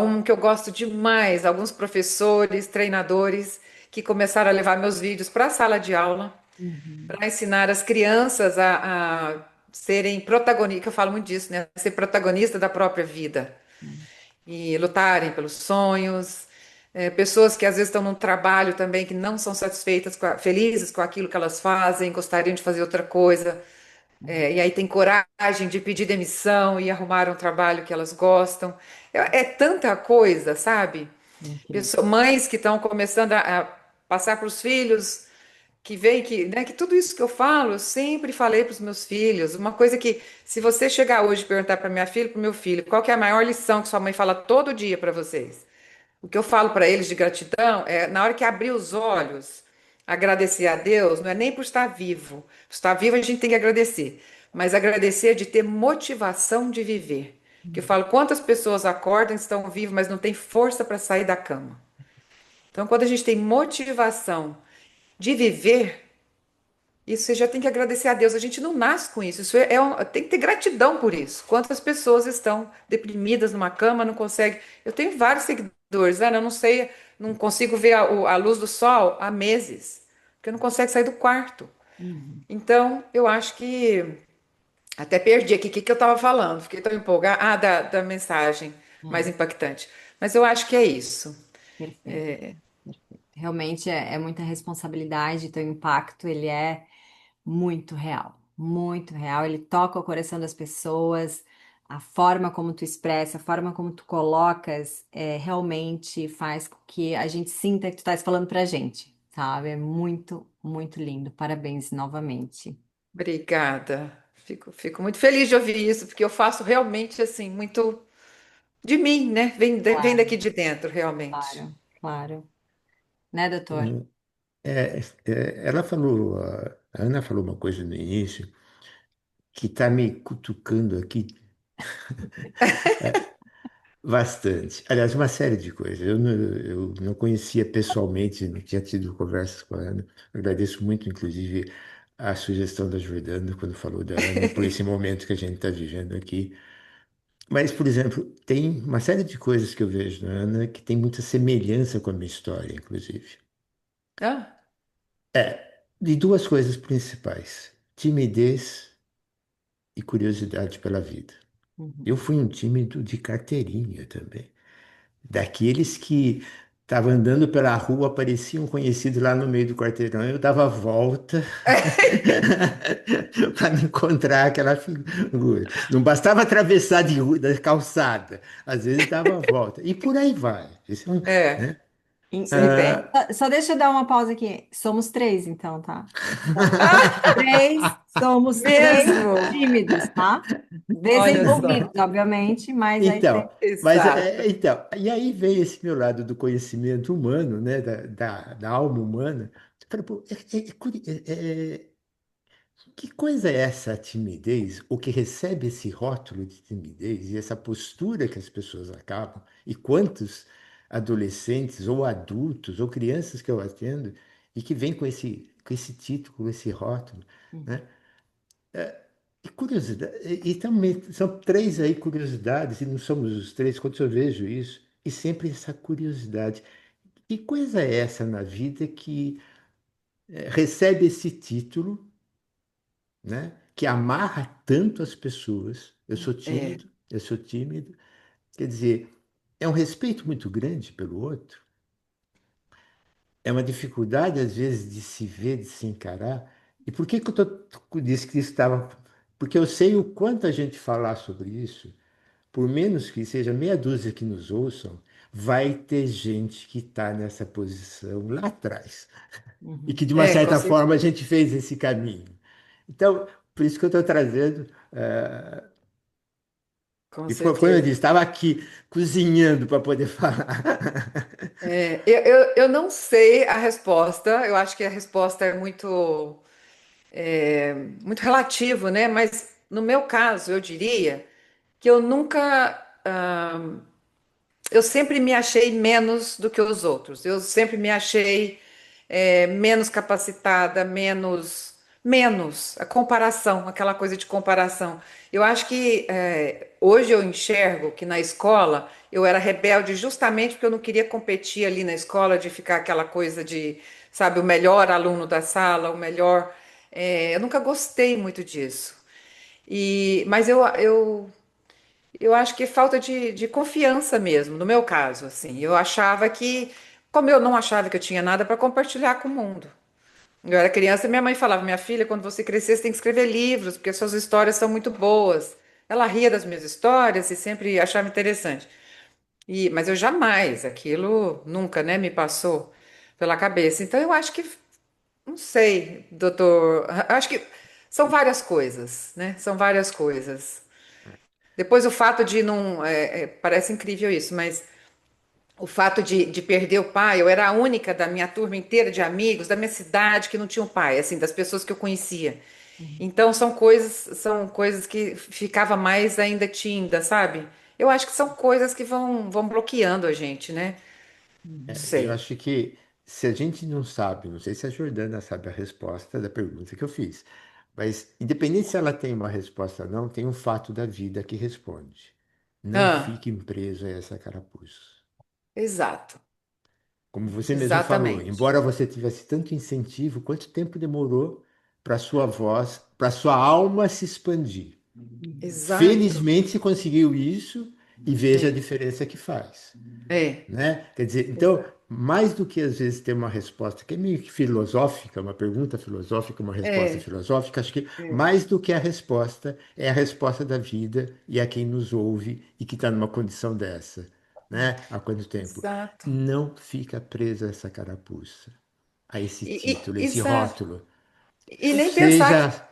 Um que eu gosto demais, alguns professores, treinadores que começaram a levar meus vídeos para a sala de aula Uhum. para ensinar as crianças a serem protagonistas, que eu falo muito disso, né? Ser protagonista da própria vida Uhum. e lutarem pelos sonhos. Pessoas que às vezes estão num trabalho também que não são satisfeitas, felizes com aquilo que elas fazem, gostariam de fazer outra coisa, e aí tem coragem de pedir demissão e arrumar um trabalho que elas gostam. É tanta coisa, sabe? Incrível. Mães que estão começando a passar para os filhos, que veem que, né, que tudo isso que eu falo, eu sempre falei para os meus filhos. Uma coisa que, se você chegar hoje e perguntar para minha filha, para o meu filho, qual que é a maior lição que sua mãe fala todo dia para vocês? O que eu falo para eles de gratidão é, na hora que abrir os olhos, agradecer a Deus, não é nem por estar vivo. Por estar vivo a gente tem que agradecer, mas agradecer de ter motivação de viver. Que eu falo, quantas pessoas acordam, estão vivas, mas não têm força para sair da cama. Então, quando a gente tem motivação de viver, isso você já tem que agradecer a Deus. A gente não nasce com isso. Tem que ter gratidão por isso. Quantas pessoas estão deprimidas numa cama, não conseguem. Eu tenho vários seguidores, Ana, eu não sei, não consigo ver a luz do sol há meses, porque não consegue sair do quarto. Uhum. Então, eu acho que. Até perdi aqui o que eu estava falando, fiquei tão empolgada. Ah, da mensagem mais É, impactante. Mas eu acho que é isso. perfeito, perfeito. Realmente é muita responsabilidade, teu impacto, ele é muito real, muito real. Ele toca o coração das pessoas, a forma como tu expressa, a forma como tu colocas, realmente faz com que a gente sinta que tu estás falando pra gente, sabe? É muito, muito lindo. Parabéns novamente. Obrigada. Fico muito feliz de ouvir isso, porque eu faço realmente assim, muito de mim, né? Vem Claro, daqui de dentro, realmente. claro, claro. Né, doutor? Hum, ela falou, a Ana falou uma coisa no início que está me cutucando aqui bastante. Aliás, uma série de coisas. Eu não conhecia pessoalmente, não tinha tido conversas com a Ana. Agradeço muito, inclusive, a sugestão da Jordana quando falou da Ana, por esse momento que a gente está vivendo aqui. Mas, por exemplo, tem uma série de coisas que eu vejo na Ana que tem muita semelhança com a minha história, inclusive. Ah, De duas coisas principais: timidez e curiosidade pela vida. Uhum. Eu fui um tímido de carteirinha também. Daqueles que estavam andando pela rua, aparecia um conhecido lá no meio do quarteirão, eu dava a volta para não encontrar aquela figura. Não bastava atravessar da calçada, às vezes dava a volta. E por aí vai. Isso é é, né? sei bem. Só deixa eu dar uma pausa aqui. Somos três, então, tá? Ah, Somos três mesmo? tímidos, tá? Olha Desenvolvidos, só. obviamente, mas aí tem. Então, Exato. então, e aí vem esse meu lado do conhecimento humano, né, da alma humana. Eu falei, pô, que coisa é essa timidez, o que recebe esse rótulo de timidez e essa postura que as pessoas acabam, e quantos adolescentes ou adultos ou crianças que eu atendo e que vêm com esse título, esse rótulo, né? E curiosidade, e também são três aí curiosidades, e não somos os três, quando eu vejo isso, e sempre essa curiosidade. Que coisa é essa na vida que recebe esse título, né? Que amarra tanto as pessoas? É, Eu sou tímido. Quer dizer, é um respeito muito grande pelo outro, é uma dificuldade, às vezes, de se ver, de se encarar. E por que que disse que isso estava. Porque eu sei o quanto a gente falar sobre isso. Por menos que seja meia dúzia que nos ouçam, vai ter gente que está nessa posição lá atrás e Uhum. que, de uma com certa forma, a certeza. gente fez esse caminho. Então, por isso que eu estou trazendo. Com E foi quando eu disse, certeza. estava aqui cozinhando para poder falar. Eu não sei a resposta, eu acho que a resposta é muito relativo, né? Mas no meu caso, eu diria que eu nunca. Eu sempre me achei menos do que os outros. Eu sempre me achei menos capacitada, menos a comparação, aquela coisa de comparação. Eu acho que hoje eu enxergo que na escola eu era rebelde justamente porque eu não queria competir ali na escola de ficar aquela coisa de, sabe, o melhor aluno da sala, o melhor. Eu nunca gostei muito disso. Mas eu Eu acho que falta de confiança mesmo, no meu caso, assim. Eu achava que, como eu não achava que eu tinha nada para compartilhar com o mundo. Eu era criança e minha mãe falava, minha filha, quando você crescer, você tem que escrever livros, porque suas histórias são muito boas. Ela ria das minhas histórias e sempre achava interessante. Mas eu jamais, aquilo nunca, né, me passou pela cabeça. Então eu acho que, não sei, doutor, acho que são várias coisas, né? São várias coisas. Depois o fato de não, parece incrível isso, mas o fato de perder o pai, eu era a única da minha turma inteira de amigos, da minha cidade que não tinha um pai, assim, das pessoas que eu conhecia. Então são coisas que ficava mais ainda tímida, sabe? Eu acho que são coisas que vão bloqueando a gente, né? Não Eu sei. acho que se a gente não sabe, não sei se a Jordana sabe a resposta da pergunta que eu fiz, mas independente se ela tem uma resposta ou não, tem um fato da vida que responde. Não Ah, fiquem presos a essa carapuça. exato, Como você mesmo falou, exatamente. embora você tivesse tanto incentivo, quanto tempo demorou para sua voz, para sua alma se expandir? Exato. Felizmente você conseguiu isso e veja a É, diferença que faz. é, Né? Quer dizer, então, exato. mais do que às vezes ter uma resposta que é meio que filosófica, uma pergunta filosófica, uma resposta É, filosófica, acho que é, mais do que a resposta é a resposta da vida e a quem nos ouve e que está numa condição dessa, né? Há quanto tempo? exato. Não fica preso a essa carapuça, a esse título, esse Exato. rótulo. E nem pensar que Seja,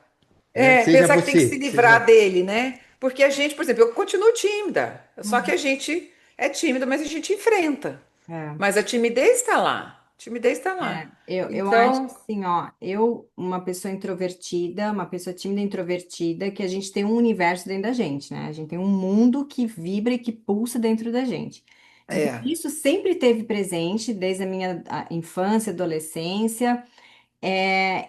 né? Seja pensar que tem que se você, livrar seja. dele, né? Porque a gente, por exemplo, eu continuo tímida, só que a gente é tímido, mas a gente enfrenta. É. Mas a timidez está lá. A timidez está É, lá. eu acho Então, assim, ó, uma pessoa introvertida, uma pessoa tímida e introvertida, que a gente tem um universo dentro da gente, né? A gente tem um mundo que vibra e que pulsa dentro da gente. Então, é, isso sempre teve presente desde a minha infância, adolescência.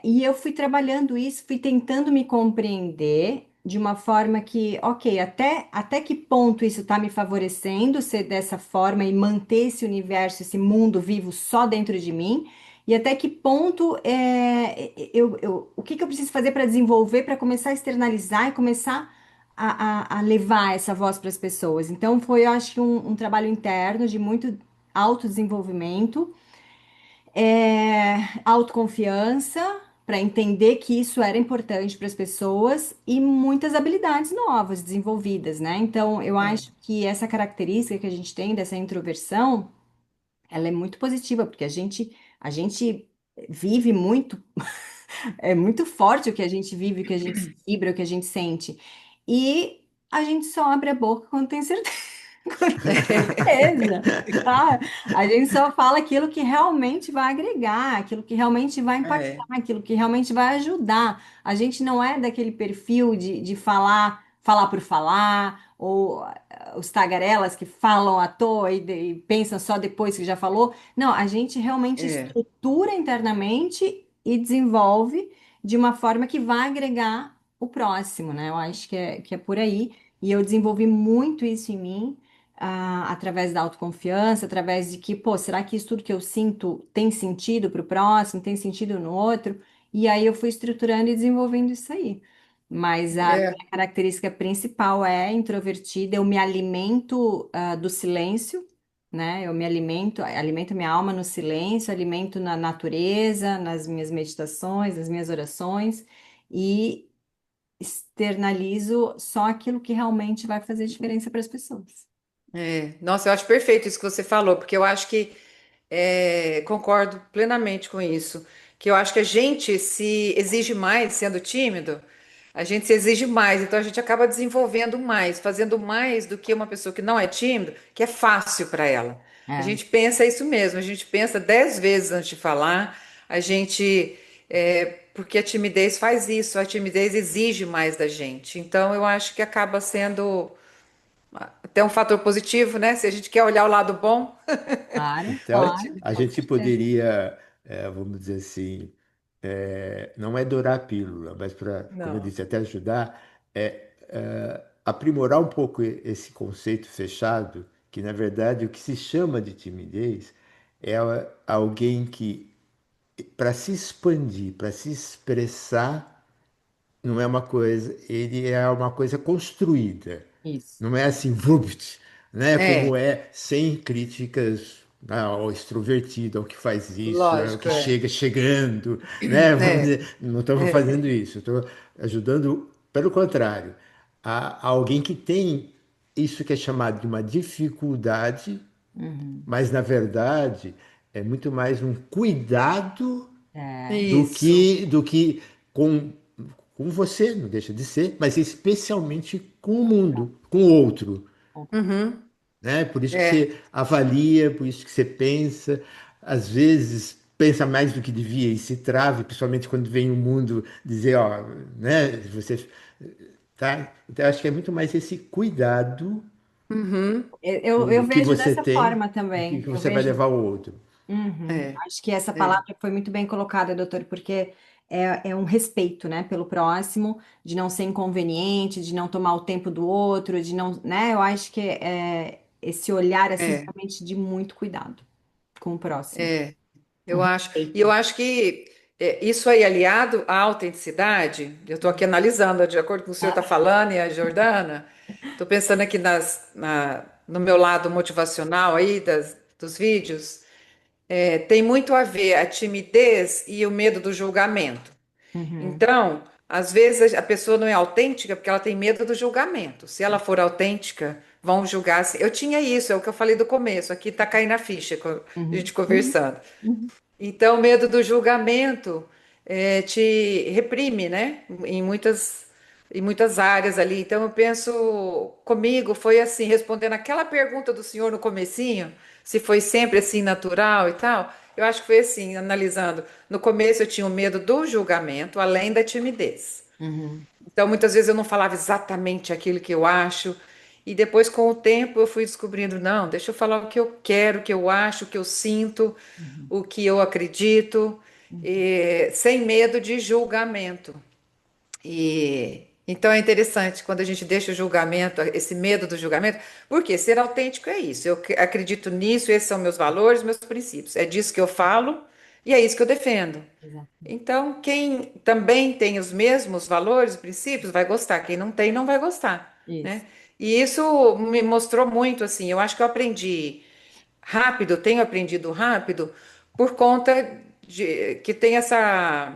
E eu fui trabalhando isso, fui tentando me compreender de uma forma que, ok, até que ponto isso está me favorecendo ser dessa forma e manter esse universo, esse mundo vivo só dentro de mim, e até que ponto o que que eu preciso fazer para desenvolver, para começar a externalizar e começar a levar essa voz para as pessoas. Então, foi, eu acho que um trabalho interno de muito autodesenvolvimento, autoconfiança para entender que isso era importante para as pessoas e muitas habilidades novas desenvolvidas, né? Então, eu é, acho que essa característica que a gente tem dessa introversão, ela é muito positiva, porque a gente vive muito, é muito forte o que a gente vive, o que a gente se vibra, o que a gente sente. E a gente só abre a boca quando tem certeza. Certeza, tá? A gente só fala aquilo que realmente vai agregar, aquilo que realmente vai impactar, é, aquilo que realmente vai ajudar. A gente não é daquele perfil de falar por falar, ou os tagarelas que falam à toa e pensam só depois que já falou. Não, a gente realmente é, estrutura internamente e desenvolve de uma forma que vai agregar o próximo, né? Eu acho que é por aí. E eu desenvolvi muito isso em mim através da autoconfiança, através de que, pô, será que isso tudo que eu sinto tem sentido para o próximo, tem sentido no outro? E aí eu fui estruturando e desenvolvendo isso aí. Mas a é, minha característica principal é introvertida, eu me alimento, do silêncio, né? Eu me alimento minha alma no silêncio, alimento na natureza, nas minhas meditações, nas minhas orações e externalizo só aquilo que realmente vai fazer diferença para as pessoas. é. Nossa, eu acho perfeito isso que você falou, porque eu acho que concordo plenamente com isso. Que eu acho que a gente se exige mais sendo tímido, a gente se exige mais, então a gente acaba desenvolvendo mais, fazendo mais do que uma pessoa que não é tímida, que é fácil para ela. A É. gente pensa isso mesmo, a gente pensa 10 vezes antes de falar, a gente. Porque a timidez faz isso, a timidez exige mais da gente. Então eu acho que acaba sendo até um fator positivo, né? Se a gente quer olhar o lado bom Claro, da Então, claro, a com gente certeza. poderia, vamos dizer assim, não é dourar a pílula, mas para, como eu Não. disse, até ajudar, aprimorar um pouco esse conceito fechado, que na verdade o que se chama de timidez é alguém que, para se expandir, para se expressar, não é uma coisa, ele é uma coisa construída. Isso. Não é assim, vupt, né? Como É, é sem críticas ao extrovertido, ao que faz isso, ao lógico, que chega chegando, né? Vamos é, dizer, não estamos é, fazendo isso, estou ajudando, pelo contrário, a alguém que tem isso que é chamado de uma dificuldade, Uhum. mas na verdade é muito mais um cuidado É, isso. do que com, com você, não deixa de ser, mas especialmente com o mundo, com o outro, Uhum, né? Por isso que é, você avalia, por isso que você pensa, às vezes pensa mais do que devia e se trava, principalmente quando vem o mundo dizer, ó, né? Você tá? Então, eu acho que é muito mais esse cuidado uhum, eu, com eu o que vejo você dessa tem forma e o que também. que Eu você vai vejo. levar ao outro, Uhum. é, Acho que essa é, palavra foi muito bem colocada, doutor, porque é um respeito, né, pelo próximo, de não ser inconveniente, de não tomar o tempo do outro, de não, né? Eu acho que esse olhar assim é, realmente de muito cuidado com o próximo, é. um Eu acho, e eu respeito. acho que isso aí aliado à autenticidade, eu estou aqui analisando, de acordo com o que o senhor está Ah, falando e a Jordana, estou pensando aqui no meu lado motivacional aí dos vídeos, tem muito a ver a timidez e o medo do julgamento. uhum, Então, às vezes a pessoa não é autêntica porque ela tem medo do julgamento. Se ela for autêntica, vão julgar assim. Eu tinha isso, é o que eu falei do começo, aqui está caindo a ficha, com a uhum, gente uhum, conversando. uhum. Então, o medo do julgamento te reprime, né? Em muitas áreas ali. Então, eu penso comigo, foi assim, respondendo aquela pergunta do senhor no comecinho, se foi sempre assim natural e tal. Eu acho que foi assim, analisando. No começo eu tinha o medo do julgamento, além da timidez. Uhum. Então, muitas vezes eu não falava exatamente aquilo que eu acho. E depois, com o tempo, eu fui descobrindo, não, deixa eu falar o que eu quero, o que eu acho, o que eu sinto, Uhum. o que eu acredito, sem medo de julgamento. E então é interessante quando a gente deixa o julgamento, esse medo do julgamento, porque ser autêntico é isso. Acredito nisso, esses são meus valores, meus princípios. É disso que eu falo e é isso que eu defendo. Exato. Então, quem também tem os mesmos valores, princípios, vai gostar. Quem não tem, não vai gostar, Isso. né? E isso me mostrou muito, assim. Eu acho que eu aprendi rápido, tenho aprendido rápido, por conta de que tem essa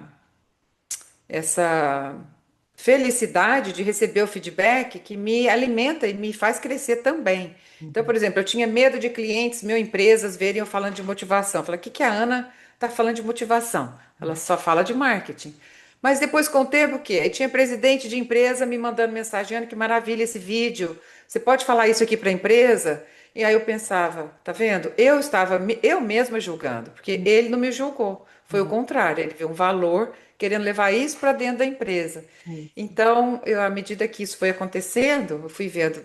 felicidade de receber o feedback que me alimenta e me faz crescer também. Então, Uhum. por exemplo, eu tinha medo de clientes, meu, empresas verem eu falando de motivação. Eu falei, o que que a Ana está falando de motivação? Ela só fala de marketing. Mas depois, com o tempo, o quê? Aí tinha presidente de empresa me mandando mensagem, Ana, que maravilha esse vídeo. Você pode falar isso aqui para a empresa? E aí eu pensava, tá vendo? Eu mesma julgando, porque ele não me julgou. Foi o Exato. contrário, ele viu um valor querendo levar isso para dentro da empresa. Isso. Então, à medida que isso foi acontecendo, eu fui vendo,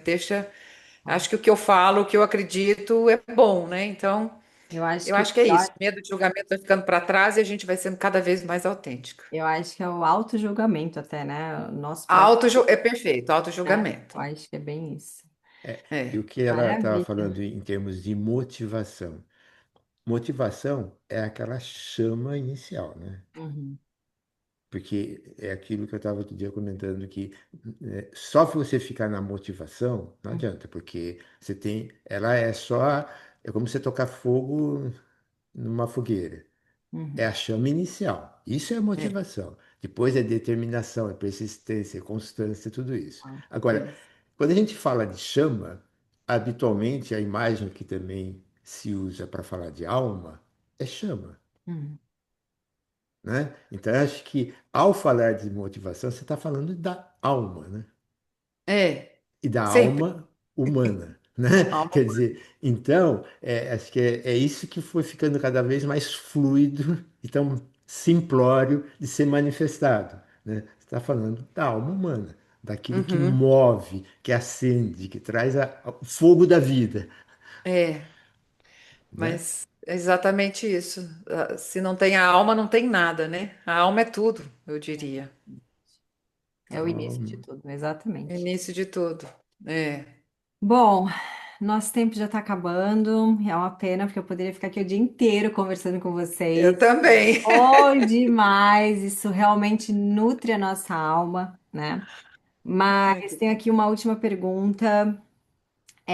Ó, acho que o que eu falo, o que eu acredito é bom, né? Então, Eu acho eu que o acho que é pior isso. Medo de julgamento vai ficando para trás e a gente vai sendo cada vez mais autêntico. Eu acho que é o auto-julgamento até, né? O nosso próprio, É perfeito, né? auto-julgamento. Eu acho que é bem isso. e É, o que ela estava Maravilha. falando em termos de motivação. Motivação é aquela chama inicial, né? Uhum, Porque é aquilo que eu estava outro dia comentando que só você ficar na motivação não adianta, porque você tem, ela é só, é como você tocar fogo numa fogueira. É uhum, a chama inicial. Isso é a é, motivação. Depois é determinação, é persistência, é constância, tudo isso. ó, Agora, isso. quando a gente fala de chama, habitualmente a imagem que também se usa para falar de alma é chama, uhum, né? Então, eu acho que ao falar de motivação, você está falando da alma, né? É, E da sempre. alma humana, né? Alma Quer humana. dizer, então, acho que é isso que foi ficando cada vez mais fluido e tão simplório de ser manifestado, né? Você está falando da alma humana, daquilo que Uhum, move, que acende, que traz o fogo da vida, é, né? mas é exatamente isso. Se não tem a alma, não tem nada, né? A alma é tudo, eu diria. é o início de Então, tudo, exatamente. Início de tudo. É. Bom, nosso tempo já está acabando. É uma pena, porque eu poderia ficar aqui o dia inteiro conversando com Eu vocês. também. Bom demais! Isso realmente nutre a nossa alma, né? Ai, Mas tem aqui uma última pergunta.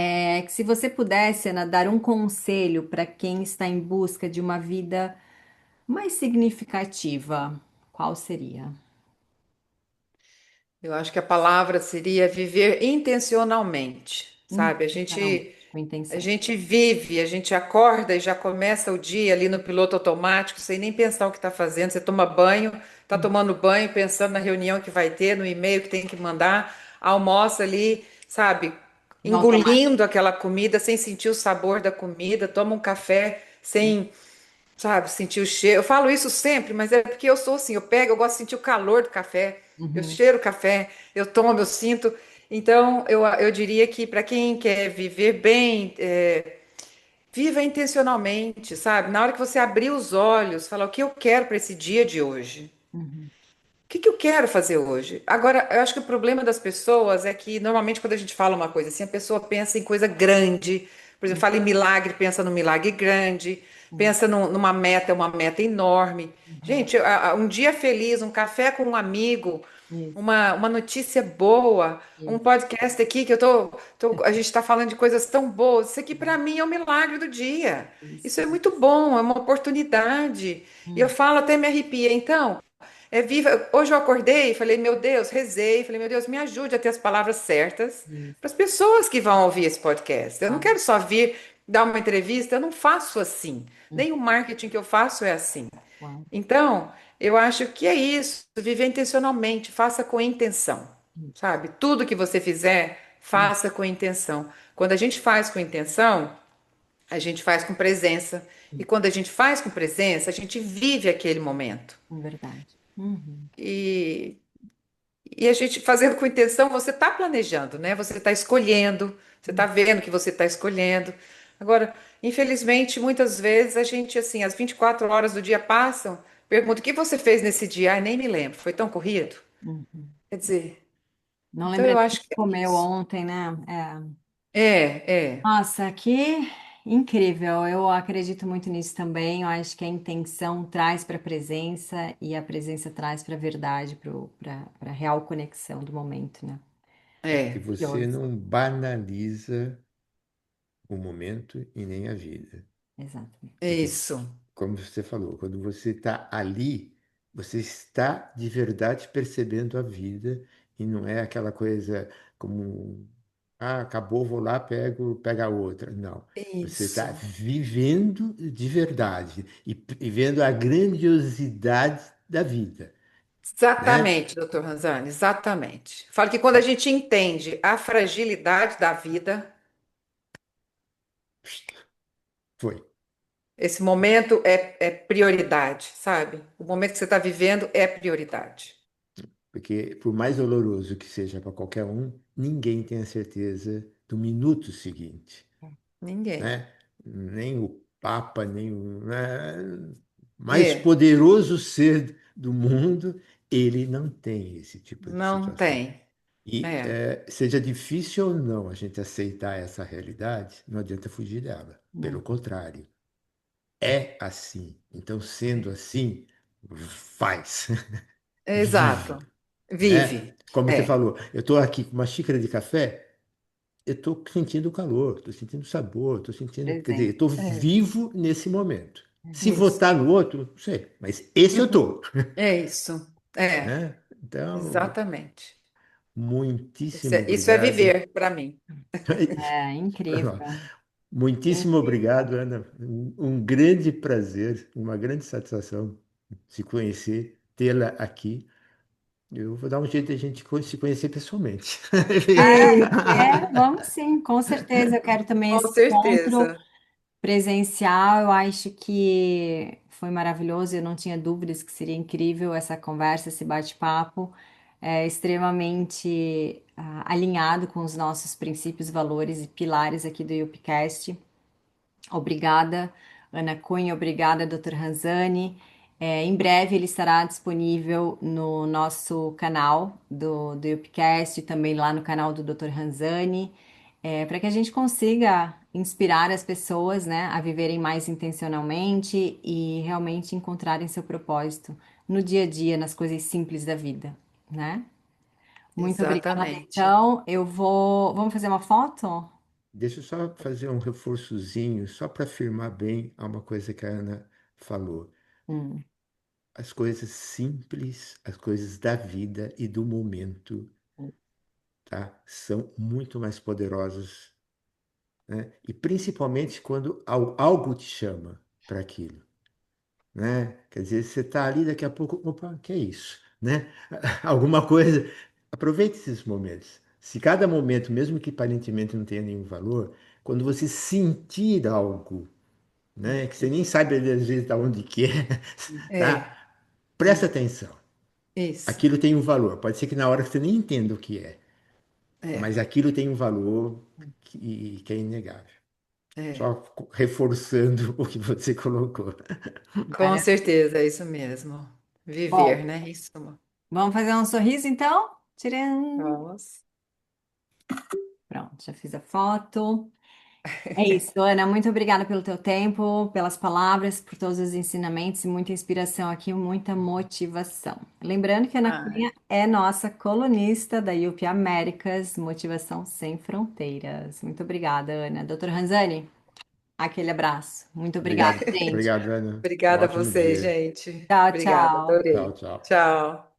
É que se você pudesse, Ana, dar um conselho para quem está em busca de uma vida mais significativa, qual seria? eu acho que a palavra seria viver intencionalmente, sabe? Intencionalmente, com A intenção. gente vive, a gente acorda e já começa o dia ali no piloto automático, sem nem pensar o que está fazendo. Você toma banho, está tomando banho, pensando na reunião que vai ter, no e-mail que tem que mandar, almoça ali, sabe? No automático. Engolindo aquela comida sem sentir o sabor da comida, toma um café sem, sabe, sentir o cheiro. Eu falo isso sempre, mas é porque eu sou assim, eu pego, eu gosto de sentir o calor do café, eu Uhum, cheiro o café, eu tomo, eu sinto. Então, eu diria que para quem quer viver bem, viva intencionalmente, sabe? Na hora que você abrir os olhos, falar o que eu quero para esse dia de hoje. uhum, O que que eu quero fazer hoje? Agora, eu acho que o problema das pessoas é que normalmente quando a gente fala uma coisa assim, a pessoa pensa em coisa grande. Por exemplo, fala em milagre, pensa num milagre grande, uhum, pensa numa meta, uma meta enorme. uhum. Gente, um dia feliz, um café com um amigo, Isso, uma notícia boa, um isso, podcast aqui que a gente está falando de coisas tão boas. Isso aqui para mim é o milagre do dia. Isso isso. é muito bom, é uma oportunidade. E eu Uhum, falo, até me arrepia. Então, é viva. Hoje eu acordei e falei, meu Deus, rezei, falei, meu Deus, me ajude a ter as palavras certas para as isso. pessoas que vão ouvir esse podcast. Eu não Claro. quero só vir dar uma entrevista, eu não faço assim. Uhum, Nem o marketing que eu faço é assim. claro. Então, eu acho que é isso, viver intencionalmente, faça com intenção, sabe? Tudo que você fizer, Uhum, faça com intenção. Quando a gente faz com intenção, a gente faz com presença. E uhum, quando a gente faz com presença, a gente vive aquele momento. é verdade. Uhum, E E a gente fazendo com intenção, você está planejando, né? Você está escolhendo, você está uhum. vendo que você está escolhendo. Agora, infelizmente, muitas vezes a gente, assim, as 24 horas do dia passam, pergunta o que você fez nesse dia? Ai, nem me lembro, foi tão corrido. Uhum. Quer dizer, Não então lembrei eu do que acho que é comeu isso. ontem, né? É. É. Nossa, que incrível! Eu acredito muito nisso também. Eu acho que a intenção traz para a presença e a presença traz para a verdade, para a real conexão do momento, né? E É, você Curioso. não banaliza o momento e nem a vida. é Exatamente. Porque, isso. como você falou, quando você está ali, você está de verdade percebendo a vida e não é aquela coisa como, ah, acabou, vou lá, pega a outra. Não. Você está Isso. vivendo de verdade e vendo a grandiosidade da vida, né? Exatamente, doutor Ranzani, exatamente. Falo que quando a gente entende a fragilidade da vida, Foi. esse momento é prioridade, sabe? O momento que você está vivendo é prioridade. Porque, por mais doloroso que seja para qualquer um, ninguém tem a certeza do minuto seguinte, Ninguém. né? Nem o Papa, nem o mais É, poderoso ser do mundo, ele não tem esse tipo de não situação. tem. E É, seja difícil ou não a gente aceitar essa realidade, não adianta fugir dela. Pelo Não. contrário, é assim. Então, sendo assim, faz, vive, exato. né? Vive. Como você É, falou, eu estou aqui com uma xícara de café, eu estou sentindo o calor, estou sentindo o sabor, estou sentindo, quer dizer, eu Presente. estou é, vivo nesse momento. Se isso. votar no outro, não sei, mas esse eu Uhum. estou, É isso. É, né? Então, exatamente. muitíssimo Isso é obrigado. viver para mim. É incrível. Muitíssimo Incrível. obrigado, Ana. Um grande prazer, uma grande satisfação se conhecer, tê-la aqui. Eu vou dar um jeito de a gente se conhecer pessoalmente. Vamos sim, com certeza. Eu quero também Com esse encontro certeza. presencial. Eu acho que foi maravilhoso. Eu não tinha dúvidas que seria incrível essa conversa, esse bate-papo. É extremamente alinhado com os nossos princípios, valores e pilares aqui do YouPcast. Obrigada, Ana Cunha, obrigada, Dr. Ranzani. Em breve ele estará disponível no nosso canal do Upcast, também lá no canal do Dr. Ranzani, para que a gente consiga inspirar as pessoas, né, a viverem mais intencionalmente e realmente encontrarem seu propósito no dia a dia, nas coisas simples da vida, né? Muito obrigada. Exatamente. Então, eu vou. Vamos fazer uma foto? Deixa eu só fazer um reforçozinho, só para afirmar bem a uma coisa que a Ana falou. Hum, As coisas simples, as coisas da vida e do momento, tá? São muito mais poderosas, né? E principalmente quando algo te chama para aquilo, né? Quer dizer, você está ali, daqui a pouco, opa, que é isso, né? Alguma coisa. Aproveite esses momentos. Se cada momento, mesmo que aparentemente não tenha nenhum valor, quando você sentir algo, né, que você nem sabe às vezes de onde que é, É, tá? Presta atenção. isso. Aquilo tem um valor. Pode ser que na hora você nem entenda o que é, mas É, aquilo tem um valor que é inegável. é. Só reforçando o que você colocou. Com maravilha. certeza, é isso mesmo. Viver, Bom, né? Isso. vamos fazer um sorriso então? Tirando. Vamos. Pronto, já fiz a foto. É isso, Ana. Muito obrigada pelo teu tempo, pelas palavras, por todos os ensinamentos e muita inspiração aqui, muita motivação. Lembrando que a Ana Ah, Cunha é nossa colunista da UP Américas, Motivação Sem Fronteiras. Muito obrigada, Ana. Doutor Ranzani, aquele abraço. Muito obrigada, Obrigado, gente. obrigado, Ana. Um obrigada a ótimo você, dia. gente. Tchau, Obrigada, tchau. Tchau, adorei. tchau. Tchau.